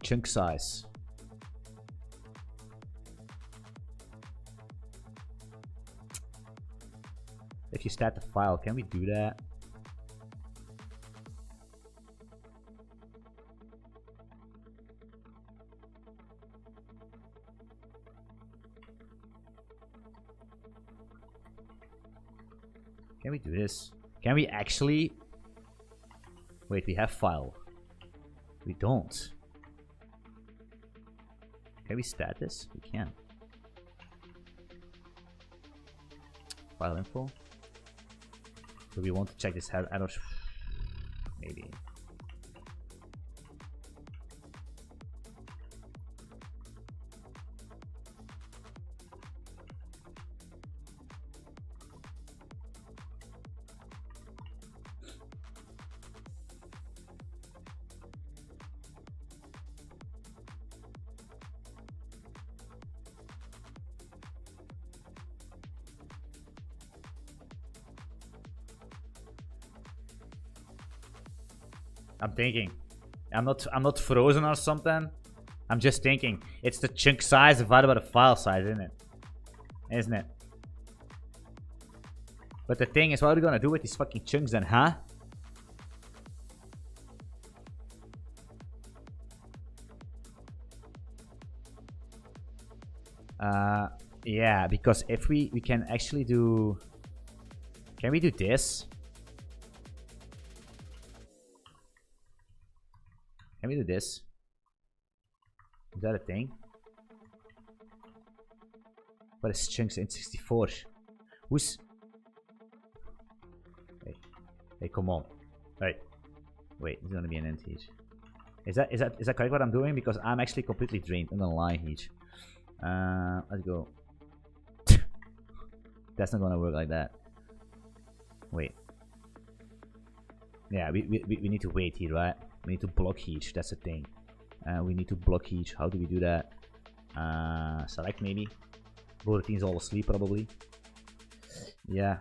chunk size. If you stat the file, can we do that? Can we do this? Can we actually... Wait, we have file. We don't. Can we stat this? We can. File info. Do we want to check this? I don't... Maybe. I'm thinking. I'm not frozen or something. I'm just thinking. It's the chunk size divided by the file size, isn't it? Isn't it? But the thing is, what are we gonna do with these fucking chunks then, huh? Yeah, because if we can actually do... Can we do this? Can we do this? Is that a thing? What is chunks in 64? Who's... Hey, come on. Hey. Wait, there's gonna be an end here. Is that correct what I'm doing? Because I'm actually completely drained. I'm gonna lie here. Let's go. That's not gonna work like that. Wait. Yeah, we need to wait here, right? We need to block here. That's the thing. We need to block here. How do we do that? Select maybe. Both teams all asleep probably. Yeah.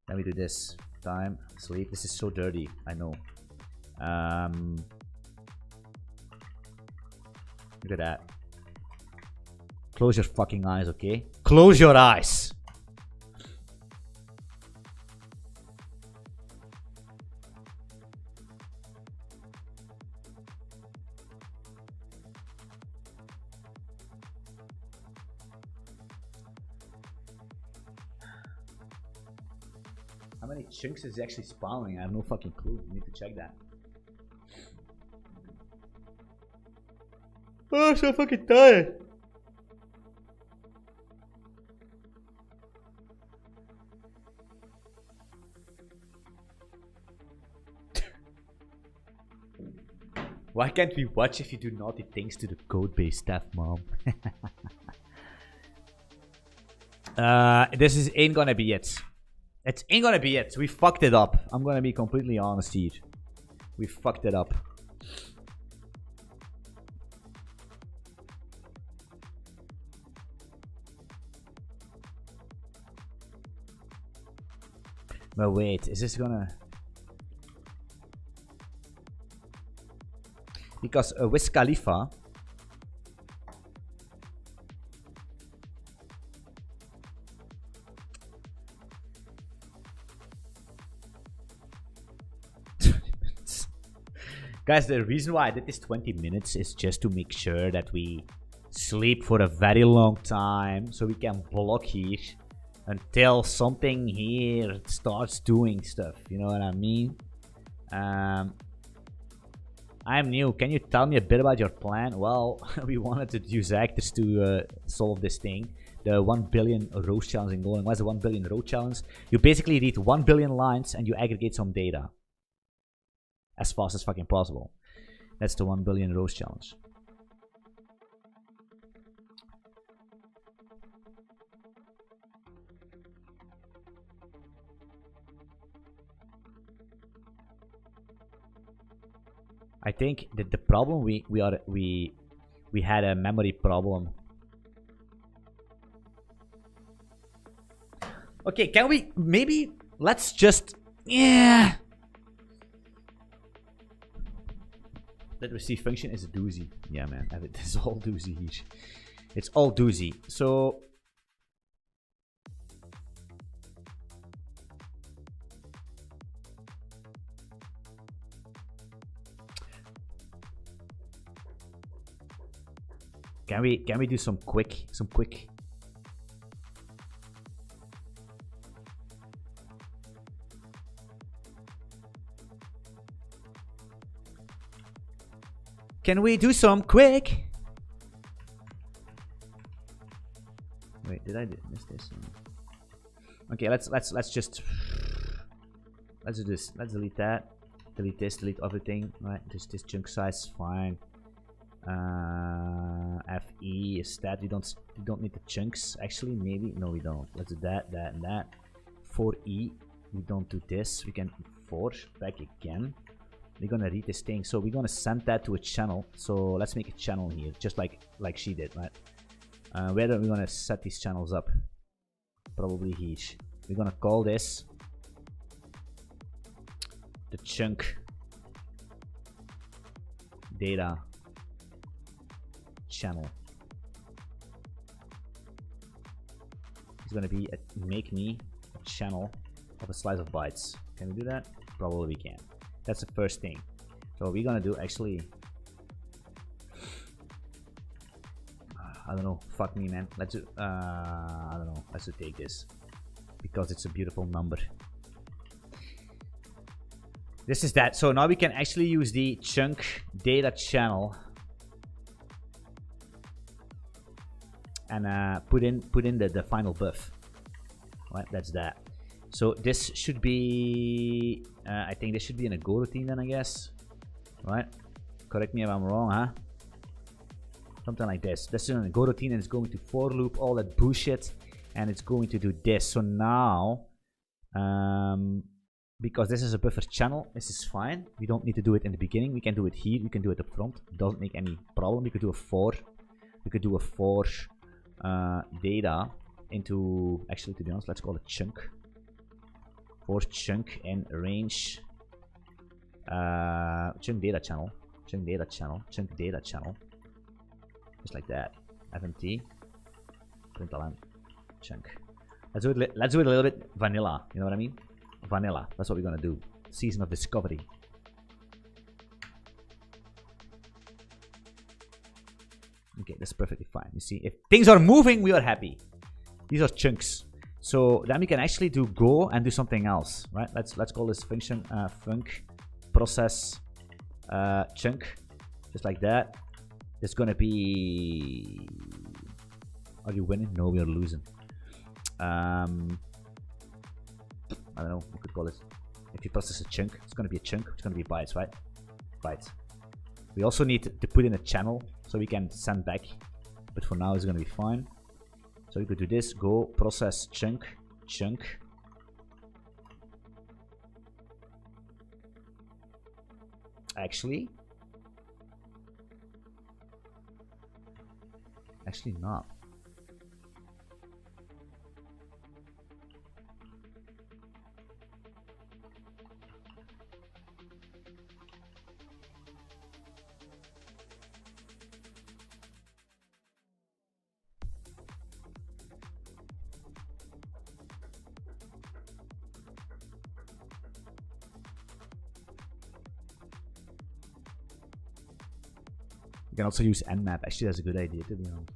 Then we do this. Time. Sleep. This is so dirty. I know. Look at that. Close your fucking eyes, okay? Close your eyes. How many chunks is it actually spawning? I have no fucking clue. I need to check that. Oh, I'm so fucking tired. Why can't we watch if you do naughty things to the code-based stuff, mom? This ain't gonna be it. It ain't gonna be it. We fucked it up. I'm gonna be completely honest here. We fucked it up. But wait, is this gonna... Because Wiz Khalifa... Guys, the reason why I did this 20 minutes is just to make sure that we sleep for a very long time. So we can block here until something here starts doing stuff. You know what I mean? I'm new. Can you tell me a bit about your plan? Well, we wanted to use actors to solve this thing. The 1 billion row challenge in Golang. What's the 1 billion row challenge? You basically read 1 billion lines and you aggregate some data. As fast as fucking possible. That's the 1 billion rows challenge. I think that the problem we had a memory problem. Okay, can we maybe let's just That receive function is a doozy. Yeah, man. It's all doozy here. It's all doozy. So can we do some quick Can we do some quick? Wait, did I miss this? Okay, let's just let's do this. Let's delete that. Delete this. Delete everything. Right, this chunk size fine. Fe is that we don't need the chunks actually. Maybe no, we don't. Let's do that, and that. For E, we don't do this. We can force back again. We're gonna read this thing, so we're gonna send that to a channel. So let's make a channel here, just like she did, right? Where are we gonna set these channels up? Probably here. We're gonna call this the chunk data channel. It's gonna be make me a channel of a slice of bytes. Can we do that? Probably we can. That's the first thing. So we're gonna do actually, I don't know, fuck me, man. Let's do, I don't know, let's just take this because it's a beautiful number. This is that. So now we can actually use the chunk data channel and put in the final buff. Right, that's that. So this should be, I think this should be in a Go routine then, I guess. Right? Correct me if I'm wrong, huh? Something like this. This is in a Go routine and it's going to for loop all that bullshit and it's going to do this. So now, because this is a buffer channel, this is fine. We don't need to do it in the beginning. We can do it here. We can do it up front. Doesn't make any problem. We could do a for. We could do a for data into, actually, to be honest, let's call it chunk. For chunk and range chunk data channel, chunk data channel, chunk data channel, just like that. FMT println chunk. Let's do it a little bit vanilla. You know what I mean? Vanilla. That's what we're gonna do. Season of discovery. Okay, that's perfectly fine. You see, if things are moving, we are happy. These are chunks. So then we can actually do go and do something else, right? Let's call this function func process chunk, just like that. It's gonna be. Are you winning? No, we are losing. I don't know. We could call it. If you process a chunk, it's gonna be a chunk. It's gonna be bytes, right? Bytes. We also need to put in a channel so we can send back, but for now it's gonna be fine. So we could do this, go process chunk. Actually not. You can also use nmap. Actually, that's a good idea, to be honest.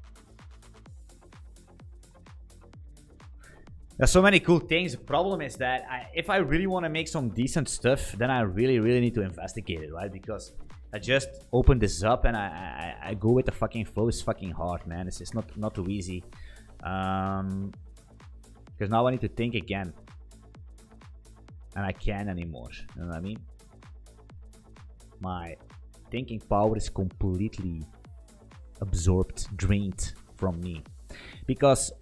There's so many cool things. The problem is that if I really want to make some decent stuff, then I really need to investigate it, right? Because I just open this up and I go with the fucking flow. It's fucking hard, man. It's just not too easy. Because now I need to think again. And I can't anymore. You know what I mean? My thinking power is completely absorbed, drained from me. Because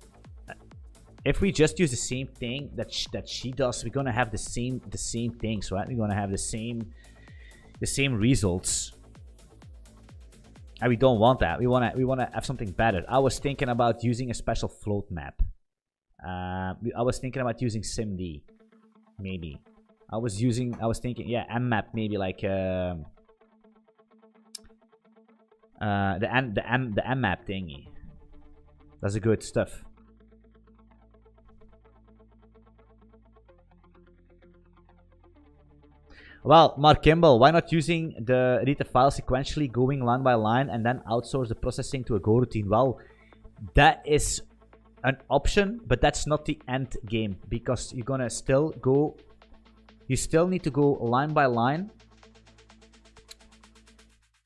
if we just use the same thing that she does, we're gonna have the same things, right? We're gonna have the same results, and we don't want that. We wanna have something better. I was thinking about using a special float map. I was thinking about using SIMD, maybe. I was thinking, yeah, mmap, maybe, like the mmap thingy. That's a good stuff. Well, Mark Kimball, why not using the read the file sequentially, going line by line, and then outsource the processing to a Go routine? Well, that is an option, but that's not the end game, because you're gonna still go. You still need to go line by line,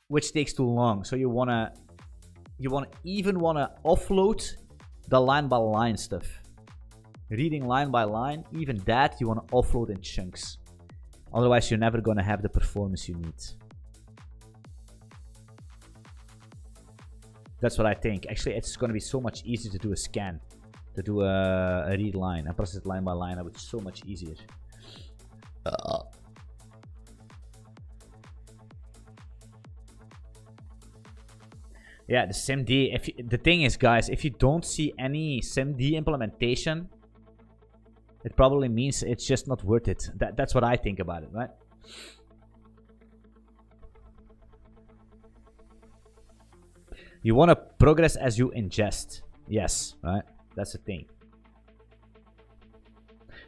which takes too long. So you wanna offload the line by line stuff. Reading line by line, even that you wanna offload in chunks. Otherwise, you're never gonna have the performance you need. That's what I think. Actually, it's gonna be so much easier to do a scan, to do a read line and process it line by line. It's so much easier. Yeah, the SIMD. The thing is, guys, if you don't see any SIMD implementation, it probably means it's just not worth it. That's what I think about it, right? You want to progress as you ingest. Yes, right? That's the thing.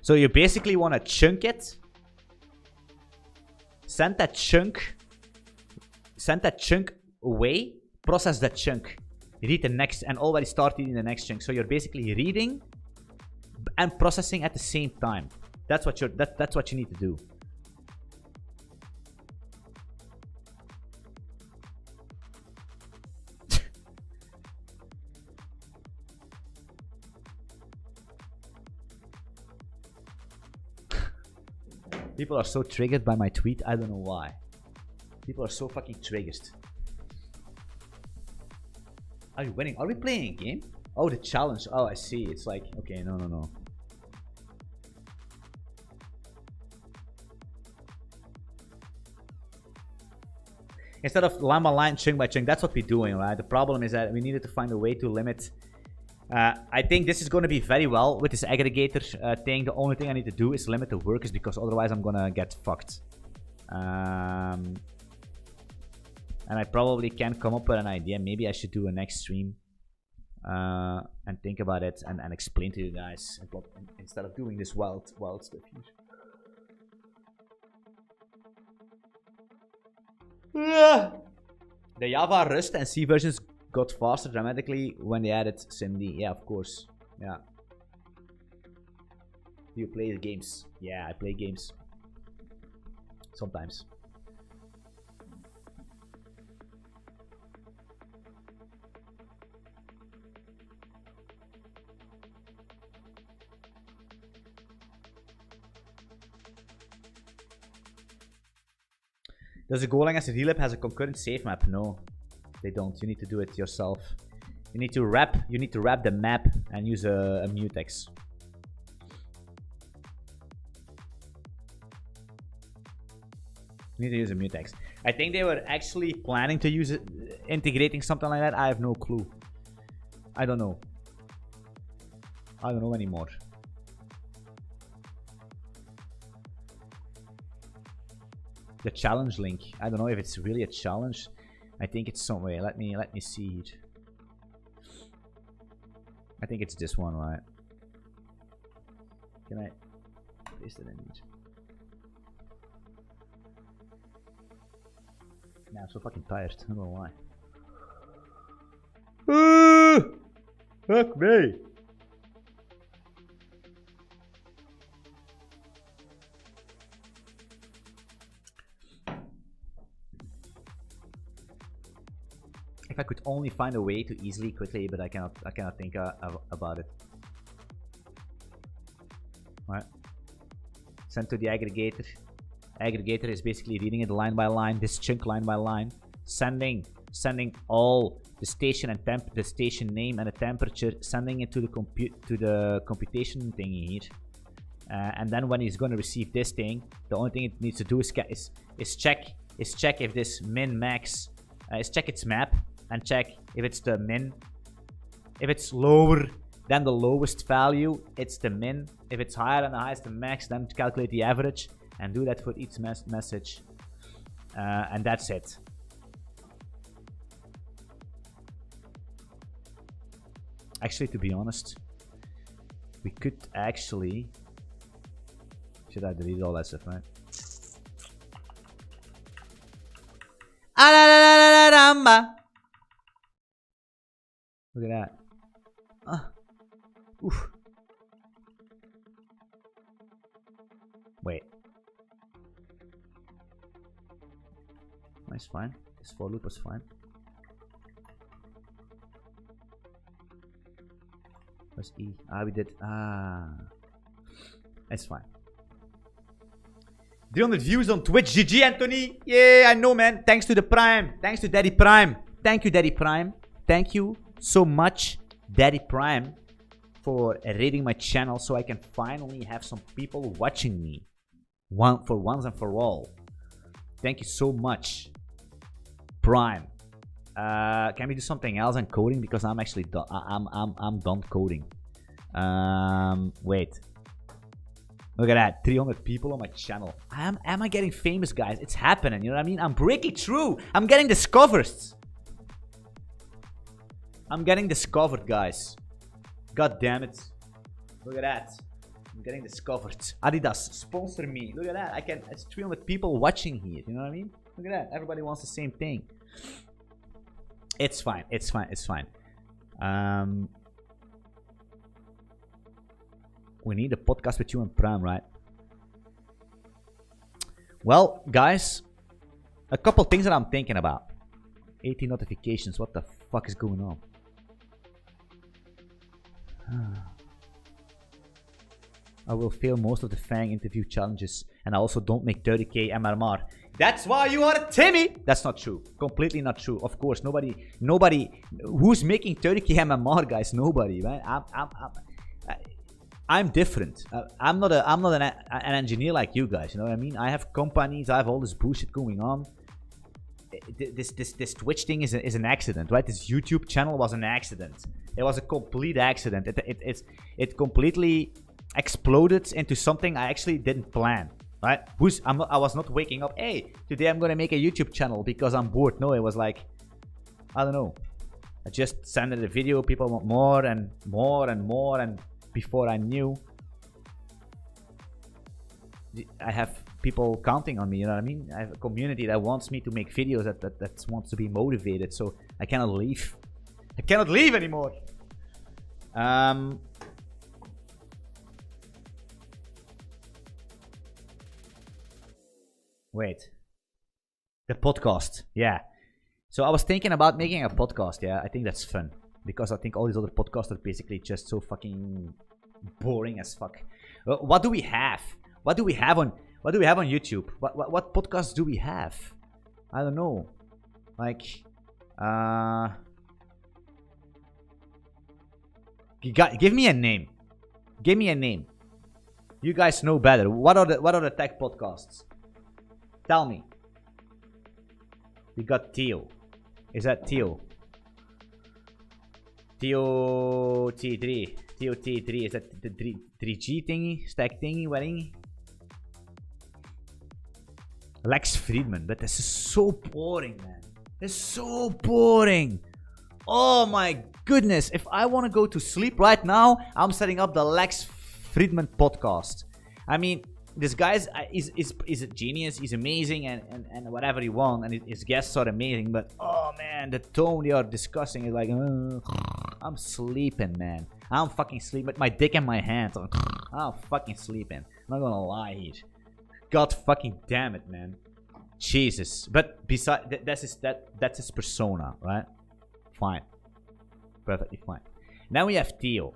So you basically want to chunk it. Send that chunk away. Process that chunk. Read the next and already start reading the next chunk. So you're basically reading and processing at the same time. That's what you need to do. People are so triggered by my tweet. I don't know why. People are so fucking triggered. Are you winning? Are we playing a game? Oh, the challenge. Oh, I see. It's like, okay, no. Instead of line by line, chunk by chunk, that's what we're doing, right? The problem is that we needed to find a way to limit. I think this is going to be very well with this aggregator thing. The only thing I need to do is limit the workers, because otherwise I'm going to get fucked. And I probably can come up with an idea. Maybe I should do a next stream and think about it and explain to you guys instead of doing this wild stuff. The Java Rust and C versions got faster dramatically when they added SIMD. Yeah, of course. Yeah. Do you play games? Yeah, I play games. Sometimes. Does the Golang as a DLib has a concurrent save map? No, they don't. You need to do it yourself. You need to wrap the map and use a mutex. You need to use a mutex. I think they were actually planning to use it, integrating something like that. I have no clue. I don't know. I don't know anymore. The challenge link. I don't know if it's really a challenge. I think it's somewhere. Let me see it. I think it's this one, right? Can I paste it in it? Nah, I'm so fucking tired. I don't know why. Fuck me. If I could only find a way to easily, quickly, but I cannot think about it. Right. Send to the aggregator. Aggregator is basically reading it line by line, this chunk line by line, sending all the station and the station name and the temperature, sending it to the computation thingy here. And then when he's going to receive this thing, the only thing it needs to do is check if this min max is check its map and check if it's the min. If it's lower than the lowest value, it's the min. If it's higher than the highest, the max, then calculate the average and do that for each message. And that's it. Actually, to be honest, we could actually... Should I delete all that stuff, right? Look at that. Oof. Wait. That's fine. This for loop was fine. Where's E? We did. That's fine. 300 views on Twitch. GG, Anthony. Yeah, I know, man. Thanks to the Prime. Thanks to Daddy Prime. Thank you, Daddy Prime. Thank you so much, Daddy Prime, for raiding my channel so I can finally have some people watching me. For once and for all. Thank you so much, Prime. Can we do something else than coding? Because I'm actually done. I'm done coding. Wait. Look at that. 300 people on my channel. Am I getting famous, guys? It's happening. You know what I mean? I'm breaking through. I'm getting discovered. I'm getting discovered, guys. God damn it. Look at that. I'm getting discovered. Adidas, sponsor me. Look at that. It's 300 people watching here. You know what I mean? Look at that. Everybody wants the same thing. It's fine. It's fine. It's fine. We need a podcast with you and Prime, right? Well, guys, a couple things that I'm thinking about. 80 notifications. What the fuck is going on? I will fail most of the Fang interview challenges, and I also don't make 30k MMR. That's why you are Timmy. That's not true. Completely not true. Of course, nobody. Who's making 30k MMR, guys? Nobody, right? I'm different. I'm not an engineer like you guys. You know what I mean? I have companies. I have all this bullshit going on. This Twitch thing is an accident, right? This YouTube channel was an accident. It was a complete accident. It completely exploded into something I actually didn't plan, right? I was not waking up, hey, today I'm gonna make a YouTube channel because I'm bored. No, it was like, I don't know. I just sent a video, people want more and more and more, and before I knew, I have people counting on me, you know what I mean? I have a community that wants me to make videos, that wants to be motivated, so I cannot leave. I cannot leave anymore. Wait. The podcast. Yeah. So I was thinking about making a podcast. Yeah, I think that's fun. Because I think all these other podcasts are basically just so fucking boring as fuck. What do we have? What do we have on YouTube? What podcasts do we have? I don't know. Like, give me a name. Give me a name. You guys know better. What are the tech podcasts? Tell me. We got Theo. Is that Theo? Theo T3. Theo T3. Is that the 3G thingy? Stack thingy? What thingy? Lex Friedman. But this is so boring, man. It's so boring. Oh my goodness. If I want to go to sleep right now, I'm setting up the Lex Friedman podcast. I mean, this guy is a genius. He's amazing and whatever he wants. And his guests are amazing. But, oh man, the tone they are discussing is like, I'm sleeping, man. I'm fucking sleeping with my dick in my hands. I'm fucking sleeping. I'm not gonna lie here. God fucking damn it, man. Jesus. But besides, that's his persona, right? Fine. Perfectly fine. Now we have Theo.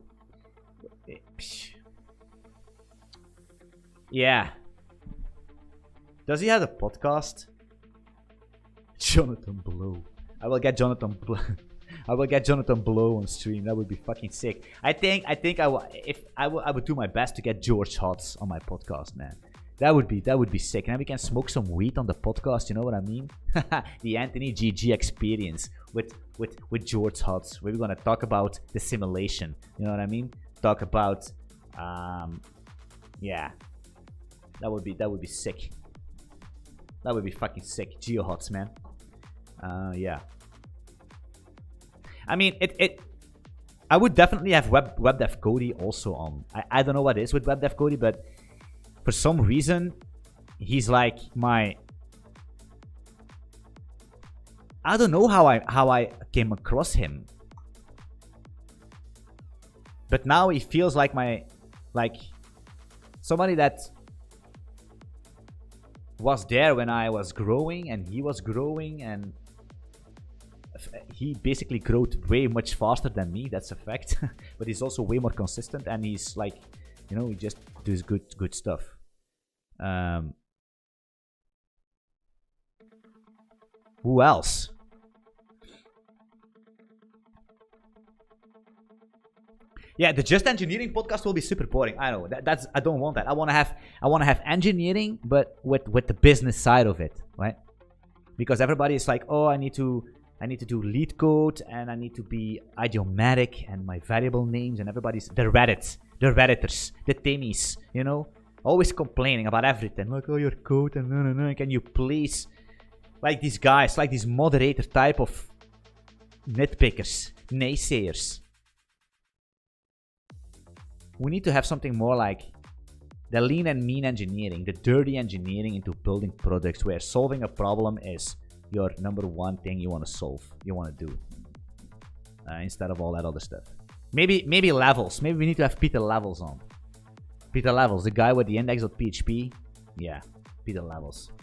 Yeah. Does he have a podcast? Jonathan Blow. I will get Jonathan Blow. I will get Jonathan Blow on stream. That would be fucking sick. I think I would do my best to get George Hotz on my podcast, man. That would be sick. And then we can smoke some weed on the podcast. You know what I mean? The Anthony GG experience with George Hotz. We're gonna talk about the simulation. You know what I mean? Talk about yeah. That would be sick. That would be fucking sick. Geo Hotz, man. Yeah. I mean, I would definitely have WebDev Cody also on. I don't know what it is with WebDev Cody, but for some reason, he's like my. I don't know how I came across him, but now he feels like somebody that was there when I was growing and he was growing, and he basically growed way much faster than me. That's a fact. But he's also way more consistent, and he's like, you know, he just does good stuff. Who else? Yeah, the Just Engineering podcast will be super boring. I know that's. I don't want that. I want to have engineering, but with the business side of it, right? Because everybody is like, oh, I need to do lead code, and I need to be idiomatic, and my variable names, and everybody's the Redditors, the Timmies, you know, always complaining about everything. Like, oh, your code, and no, can you please, like these guys, like these moderator type of nitpickers, naysayers. We need to have something more like the lean and mean engineering, the dirty engineering into building products, where solving a problem is your number one thing you want to solve, you want to do, instead of all that other stuff. Maybe Levels. Maybe we need to have Peter Levels on. Peter Levels, the guy with the index.php. Yeah, Peter Levels.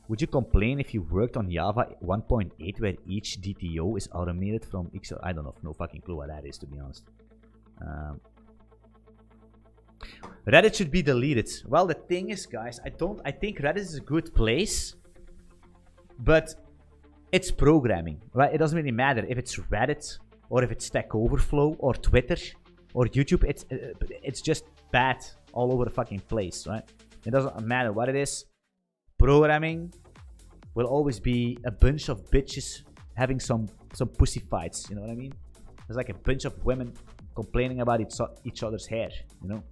Would you complain if you worked on Java 1.8 where each DTO is automated from X? I don't know, no fucking clue what that is, to be honest. Reddit should be deleted. Well, the thing is, guys, I think Reddit is a good place, but it's programming, right? It doesn't really matter if it's Reddit or if it's Stack Overflow or Twitter or YouTube. It's just bad all over the fucking place, right? It doesn't matter what it is. Programming will always be a bunch of bitches having some pussy fights. You know what I mean? There's like a bunch of women complaining about each other's hair. You know?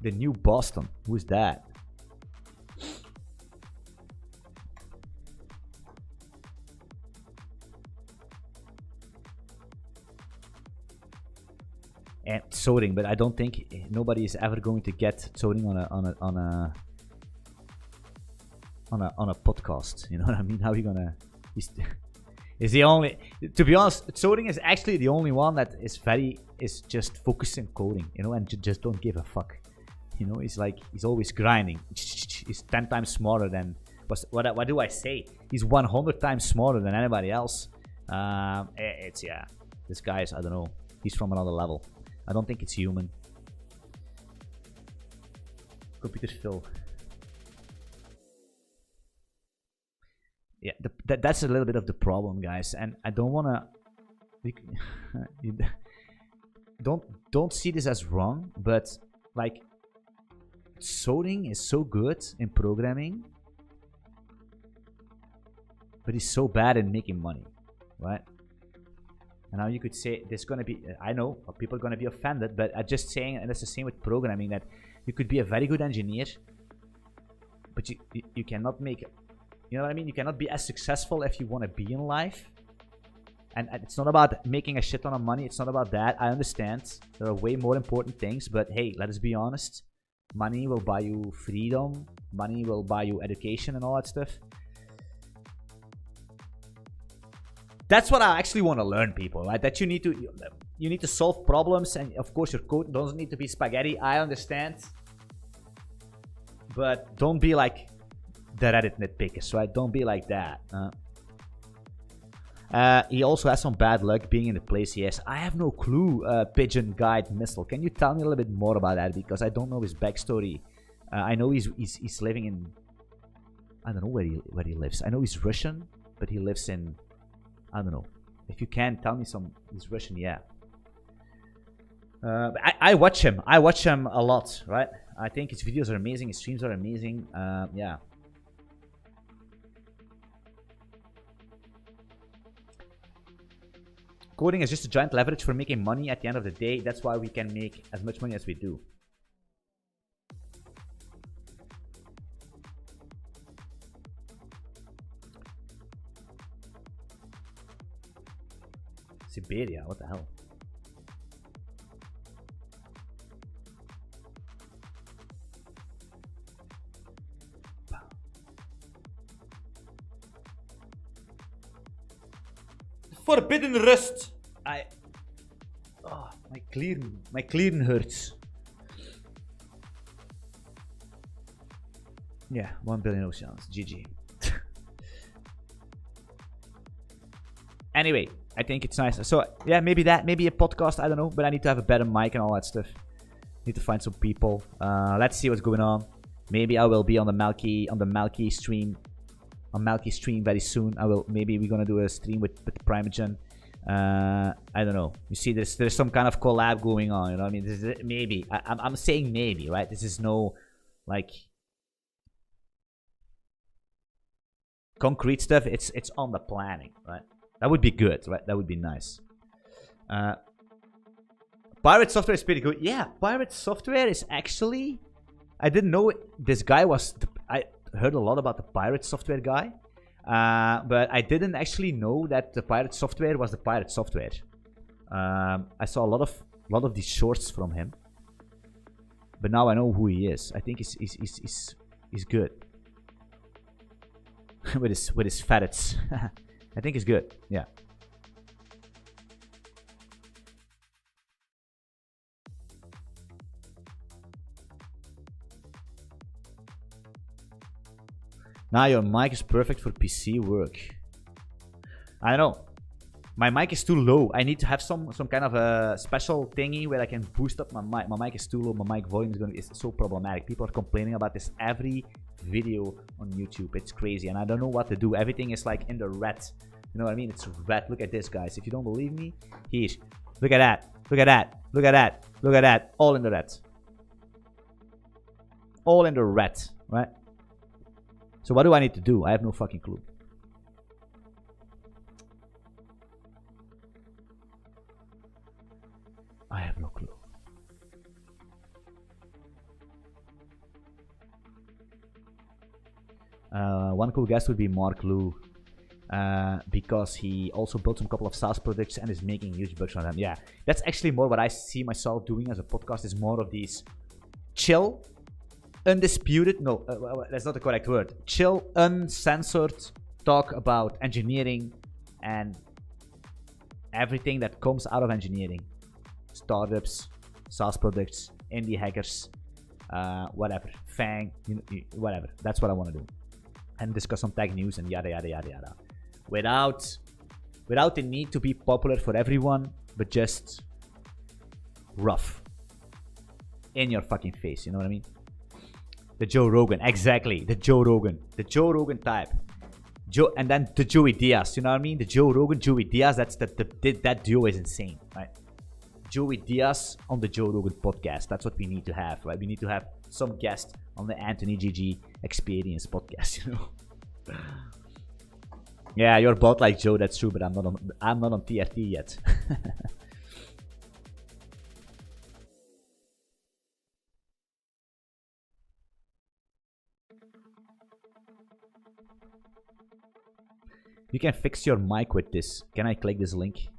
The new Boston. Who's that? And Soaring, but I don't think nobody is ever going to get Soaring on a podcast. You know what I mean? How are you gonna? Is the only To be honest, Coding is actually the only one that is just focusing coding, you know, and just don't give a fuck. You know, he's always grinding. He's 10 times smarter than what do I say? He's 100 times smarter than anybody else. This guy is, I don't know, he's from another level. I don't think it's human. Computer Phil. Yeah, that's a little bit of the problem, guys, and I don't wanna. Don't see this as wrong, but like, Coding is so good in programming, but he's so bad in making money, right? And now you could say there's gonna be, I know people are gonna be offended, but I'm just saying, and it's the same with programming, that you could be a very good engineer, but you cannot make, you know what I mean? You cannot be as successful if you want to be in life. And it's not about making a shit ton of money. It's not about that. I understand. There are way more important things. But hey, let us be honest. Money will buy you freedom. Money will buy you education and all that stuff. That's what I actually want to learn, people, right? That you need to solve problems. And of course, your code doesn't need to be spaghetti. I understand. But don't be like the Reddit nitpickers, right? Don't be like that. He also has some bad luck being in the place he is. I have no clue. Pigeon Guide Missile. Can you tell me a little bit more about that? Because I don't know his backstory. I know he's living in. I don't know where he lives. I know he's Russian, but he lives in. I don't know. If you can tell me some. He's Russian, yeah. I watch him. I watch him a lot, right? I think his videos are amazing. His streams are amazing. Yeah. Coding is just a giant leverage for making money at the end of the day. That's why we can make as much money as we do. Siberia, what the hell? Forbidden rust. My clean hurts. Yeah, 1 billion oceans. GG. Anyway, I think it's nice. So yeah, maybe a podcast. I don't know, but I need to have a better mic and all that stuff. Need to find some people. Let's see what's going on. Maybe I will be on the Malky stream. On Malky stream very soon. Maybe we're gonna do a stream with Primogen. I don't know. You see, there's some kind of collab going on. You know what I mean? This is maybe. I'm saying maybe, right? This is no like concrete stuff. It's on the planning, right? That would be good, right? That would be nice. Pirate Software is pretty good. Yeah, Pirate Software is actually. I didn't know this guy was. I heard a lot about the Pirate Software guy, but I didn't actually know that the Pirate Software was the Pirate Software. I saw a lot of these shorts from him, but now I know who he is. I think he's good with his ferrets. I think he's good. Yeah. Now your mic is perfect for PC work. I don't know. My mic is too low. I need to have some kind of a special thingy where I can boost up my mic. My mic is too low. My mic volume is so problematic. People are complaining about this every video on YouTube. It's crazy, and I don't know what to do. Everything is like in the red. You know what I mean? It's red. Look at this, guys. If you don't believe me, here's. Look at that. Look at that. Look at that. Look at that. All in the red. All in the red, right? So what do I need to do? I have no fucking clue. I have no clue. One cool guest would be Mark Liu, because he also built some couple of SaaS products and is making huge bucks on them. Yeah, that's actually more what I see myself doing as a podcast. Is more of these chill, undisputed, no, that's not the correct word. Chill, uncensored talk about engineering and everything that comes out of engineering. Startups, SaaS products, indie hackers, whatever. Fang, whatever. That's what I want to do. And discuss some tech news and yada, yada, yada, yada. Without the need to be popular for everyone, but just rough. In your fucking face, you know what I mean? The Joe Rogan, exactly. The Joe Rogan type. And then the Joey Diaz, you know what I mean? The Joe Rogan, Joey Diaz, that duo is insane, right? Joey Diaz on the Joe Rogan podcast. That's what we need to have, right? We need to have some guest on the Anthony GG Experience podcast, you know? Yeah, you're both like Joe, that's true, but I'm not on TRT yet. You can fix your mic with this. Can I click this link?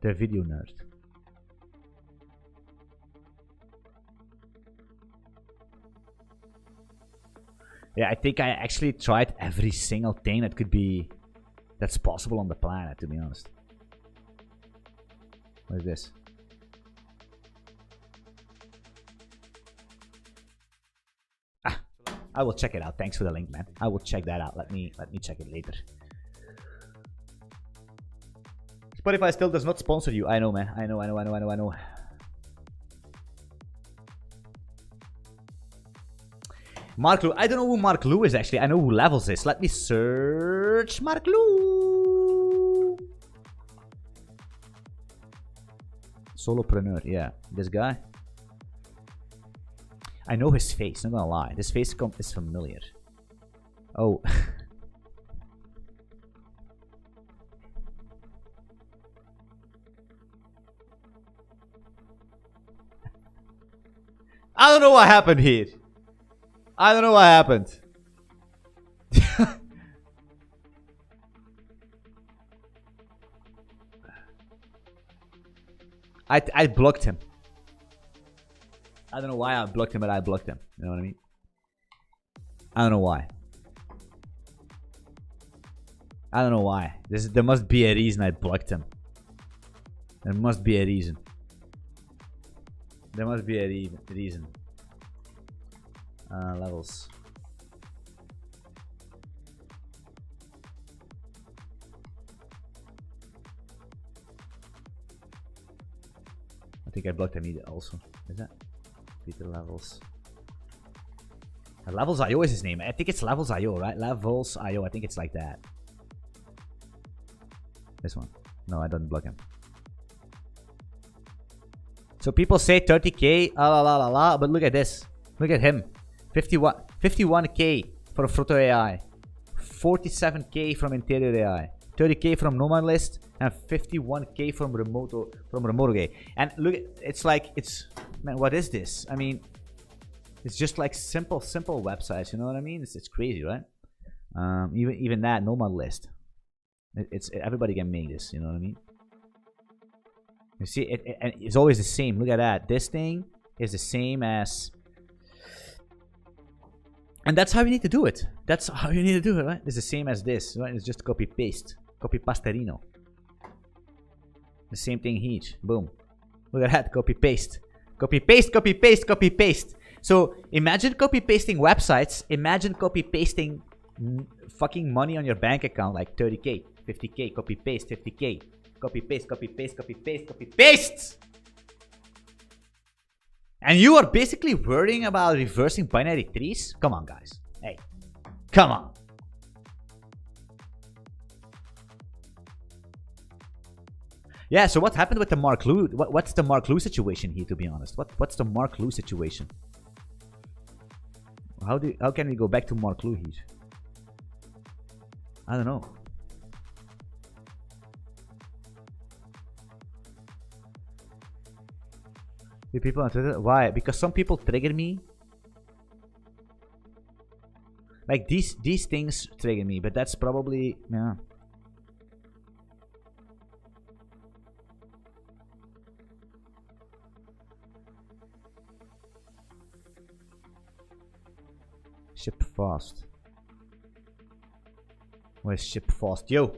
The video nerd. Yeah, I think I actually tried every single thing that's possible on the planet, to be honest. What is this? I will check it out. Thanks for the link, man. I will check that out. Let me check it later. Spotify still does not sponsor you. I know, man. I know. Mark Lou. I don't know who Mark Lou is, actually. I know who Levels is. Let me search Mark Lou. Solopreneur. Yeah. This guy. I know his face, not gonna lie. This face is familiar. Oh. I don't know what happened here. I don't know what happened. I blocked him. I don't know why I blocked him, but I blocked him. You know what I mean? I don't know why. I don't know why. There must be a reason I blocked him. There must be a reason. There must be a reason. Levels. I think I blocked him also. Is that? Peter Levels. Levels.io is his name. I think it's Levels.io, right? Levels.io. I think it's like that. This one. No, I don't block him. So people say 30k, but look at this. Look at him. 51k for Frotto AI. 47k from Interior AI. 30k from Nomad List. And 51k from Remoto. And look, it's like, man, what is this? I mean, it's just like simple websites. You know what I mean? It's crazy, right? Even that Nomad List. It's everybody can make this. You know what I mean? You see, it's always the same. Look at that. This thing is the same as, and that's how you need to do it. That's how you need to do it, right? It's the same as this, right? It's just copy paste, copy pasterino. The same thing here. Boom. Look at that. Copy paste. Copy paste, copy paste, copy paste. So imagine copy pasting websites. Imagine copy pasting fucking money on your bank account, like 30k, 50k, copy paste, 50k. Copy paste, copy paste, copy paste, copy paste. And you are basically worrying about reversing binary trees? Come on, guys. Hey, come on. Yeah, so what happened with the Mark Lou? What's the Mark Lou situation here, to be honest? What's the Mark Lou situation? How can we go back to Mark Lou here? I don't know. The people on Twitter? Why? Because some people trigger me. Like these things trigger me, but that's probably, yeah. Ship fast. Where's ship fast? Yo.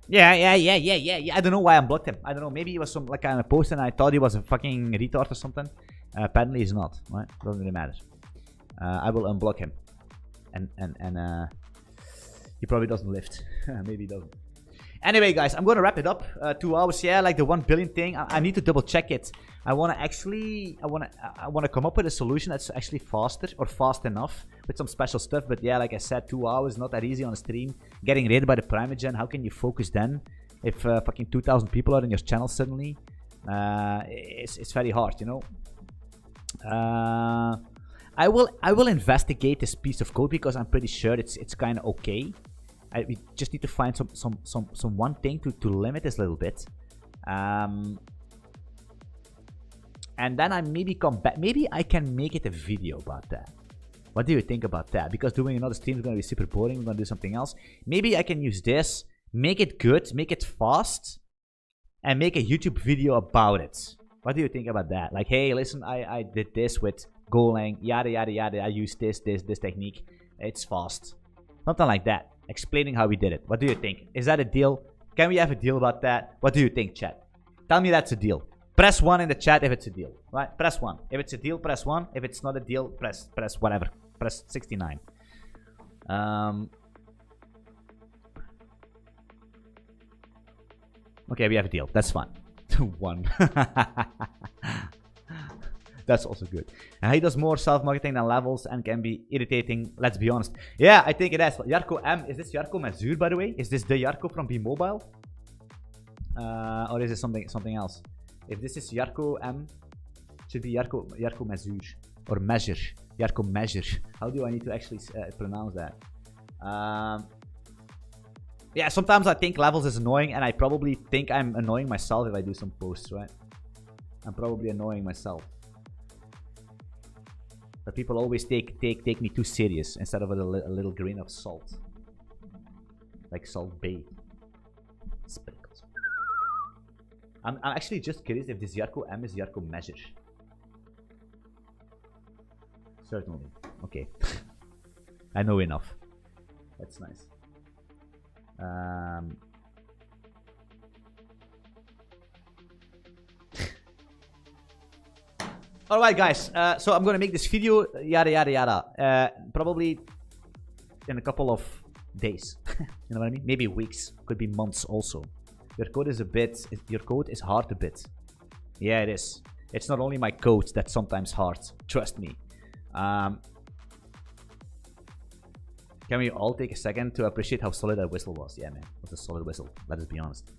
Yeah. I don't know why I blocked him. I don't know. Maybe he was some like kind of post and I thought he was a fucking retard or something. Apparently he's not. Right? Doesn't really matter. I will unblock him. And he probably doesn't lift. Maybe he doesn't. Anyway, guys, I'm gonna wrap it up. 2 hours, yeah, like the 1 billion thing. I need to double check it. I wanna come up with a solution that's actually faster or fast enough with some special stuff. But yeah, like I said, 2 hours, not that easy on a stream. Getting raided by the Primogen, how can you focus then? If fucking 2,000 people are in your channel suddenly, it's very hard, you know. I will investigate this piece of code because I'm pretty sure it's kind of okay. We just need to find some one thing to limit this a little bit, and then I maybe come back. Maybe I can make it a video about that. What do you think about that? Because doing another stream is going to be super boring. We're going to do something else. Maybe I can use this, make it good, make it fast, and make a YouTube video about it. What do you think about that? Like, hey, listen, I did this with Golang, yada yada yada. I used this technique. It's fast. Something like that. Explaining how we did it. What do you think? Is that a deal? Can we have a deal about that? What do you think, chat? Tell me that's a deal. Press 1 in the chat if it's a deal. Right? Press 1. If it's a deal, press 1. If it's not a deal, press whatever. Press 69. Okay, we have a deal. That's fine. 1. That's also good. And he does more self-marketing than levels and can be irritating, let's be honest. Yeah, I think it is. Jarko M. Is this Jarko Mazur, by the way? Is this the Jarko from B-Mobile? Or is it something else? If this is Jarko M, it should be Jarko Mazur. Or Measure. Jarko Measure. How do I need to actually pronounce that? Yeah, sometimes I think levels is annoying and I probably think I'm annoying myself if I do some posts, right? I'm probably annoying myself. But people always take me too serious instead of a little grain of salt. Like Salt Bay. Sprinkles. I'm actually just curious if this Jarko M is Jarko Measure. Certainly. Okay. I know enough. That's nice. Alright guys, so I'm gonna make this video, yada yada yada, probably in a couple of days. You know what I mean? Maybe weeks, could be months also. Your code is hard a bit. Yeah, it is. It's not only my code that's sometimes hard, trust me. Can we all take a second to appreciate how solid that whistle was? Yeah man, it was a solid whistle, let us be honest.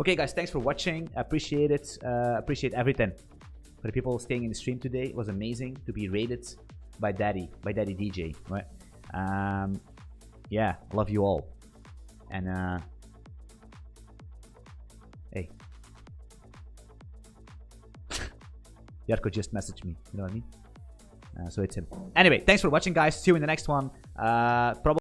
Okay guys, thanks for watching, appreciate it, appreciate everything. For the people staying in the stream today, it was amazing to be rated by Daddy DJ, right? Yeah, I love you all. And hey, Jarko just messaged me, you know what I mean? So it's him. Anyway, thanks for watching, guys. See you in the next one. Probably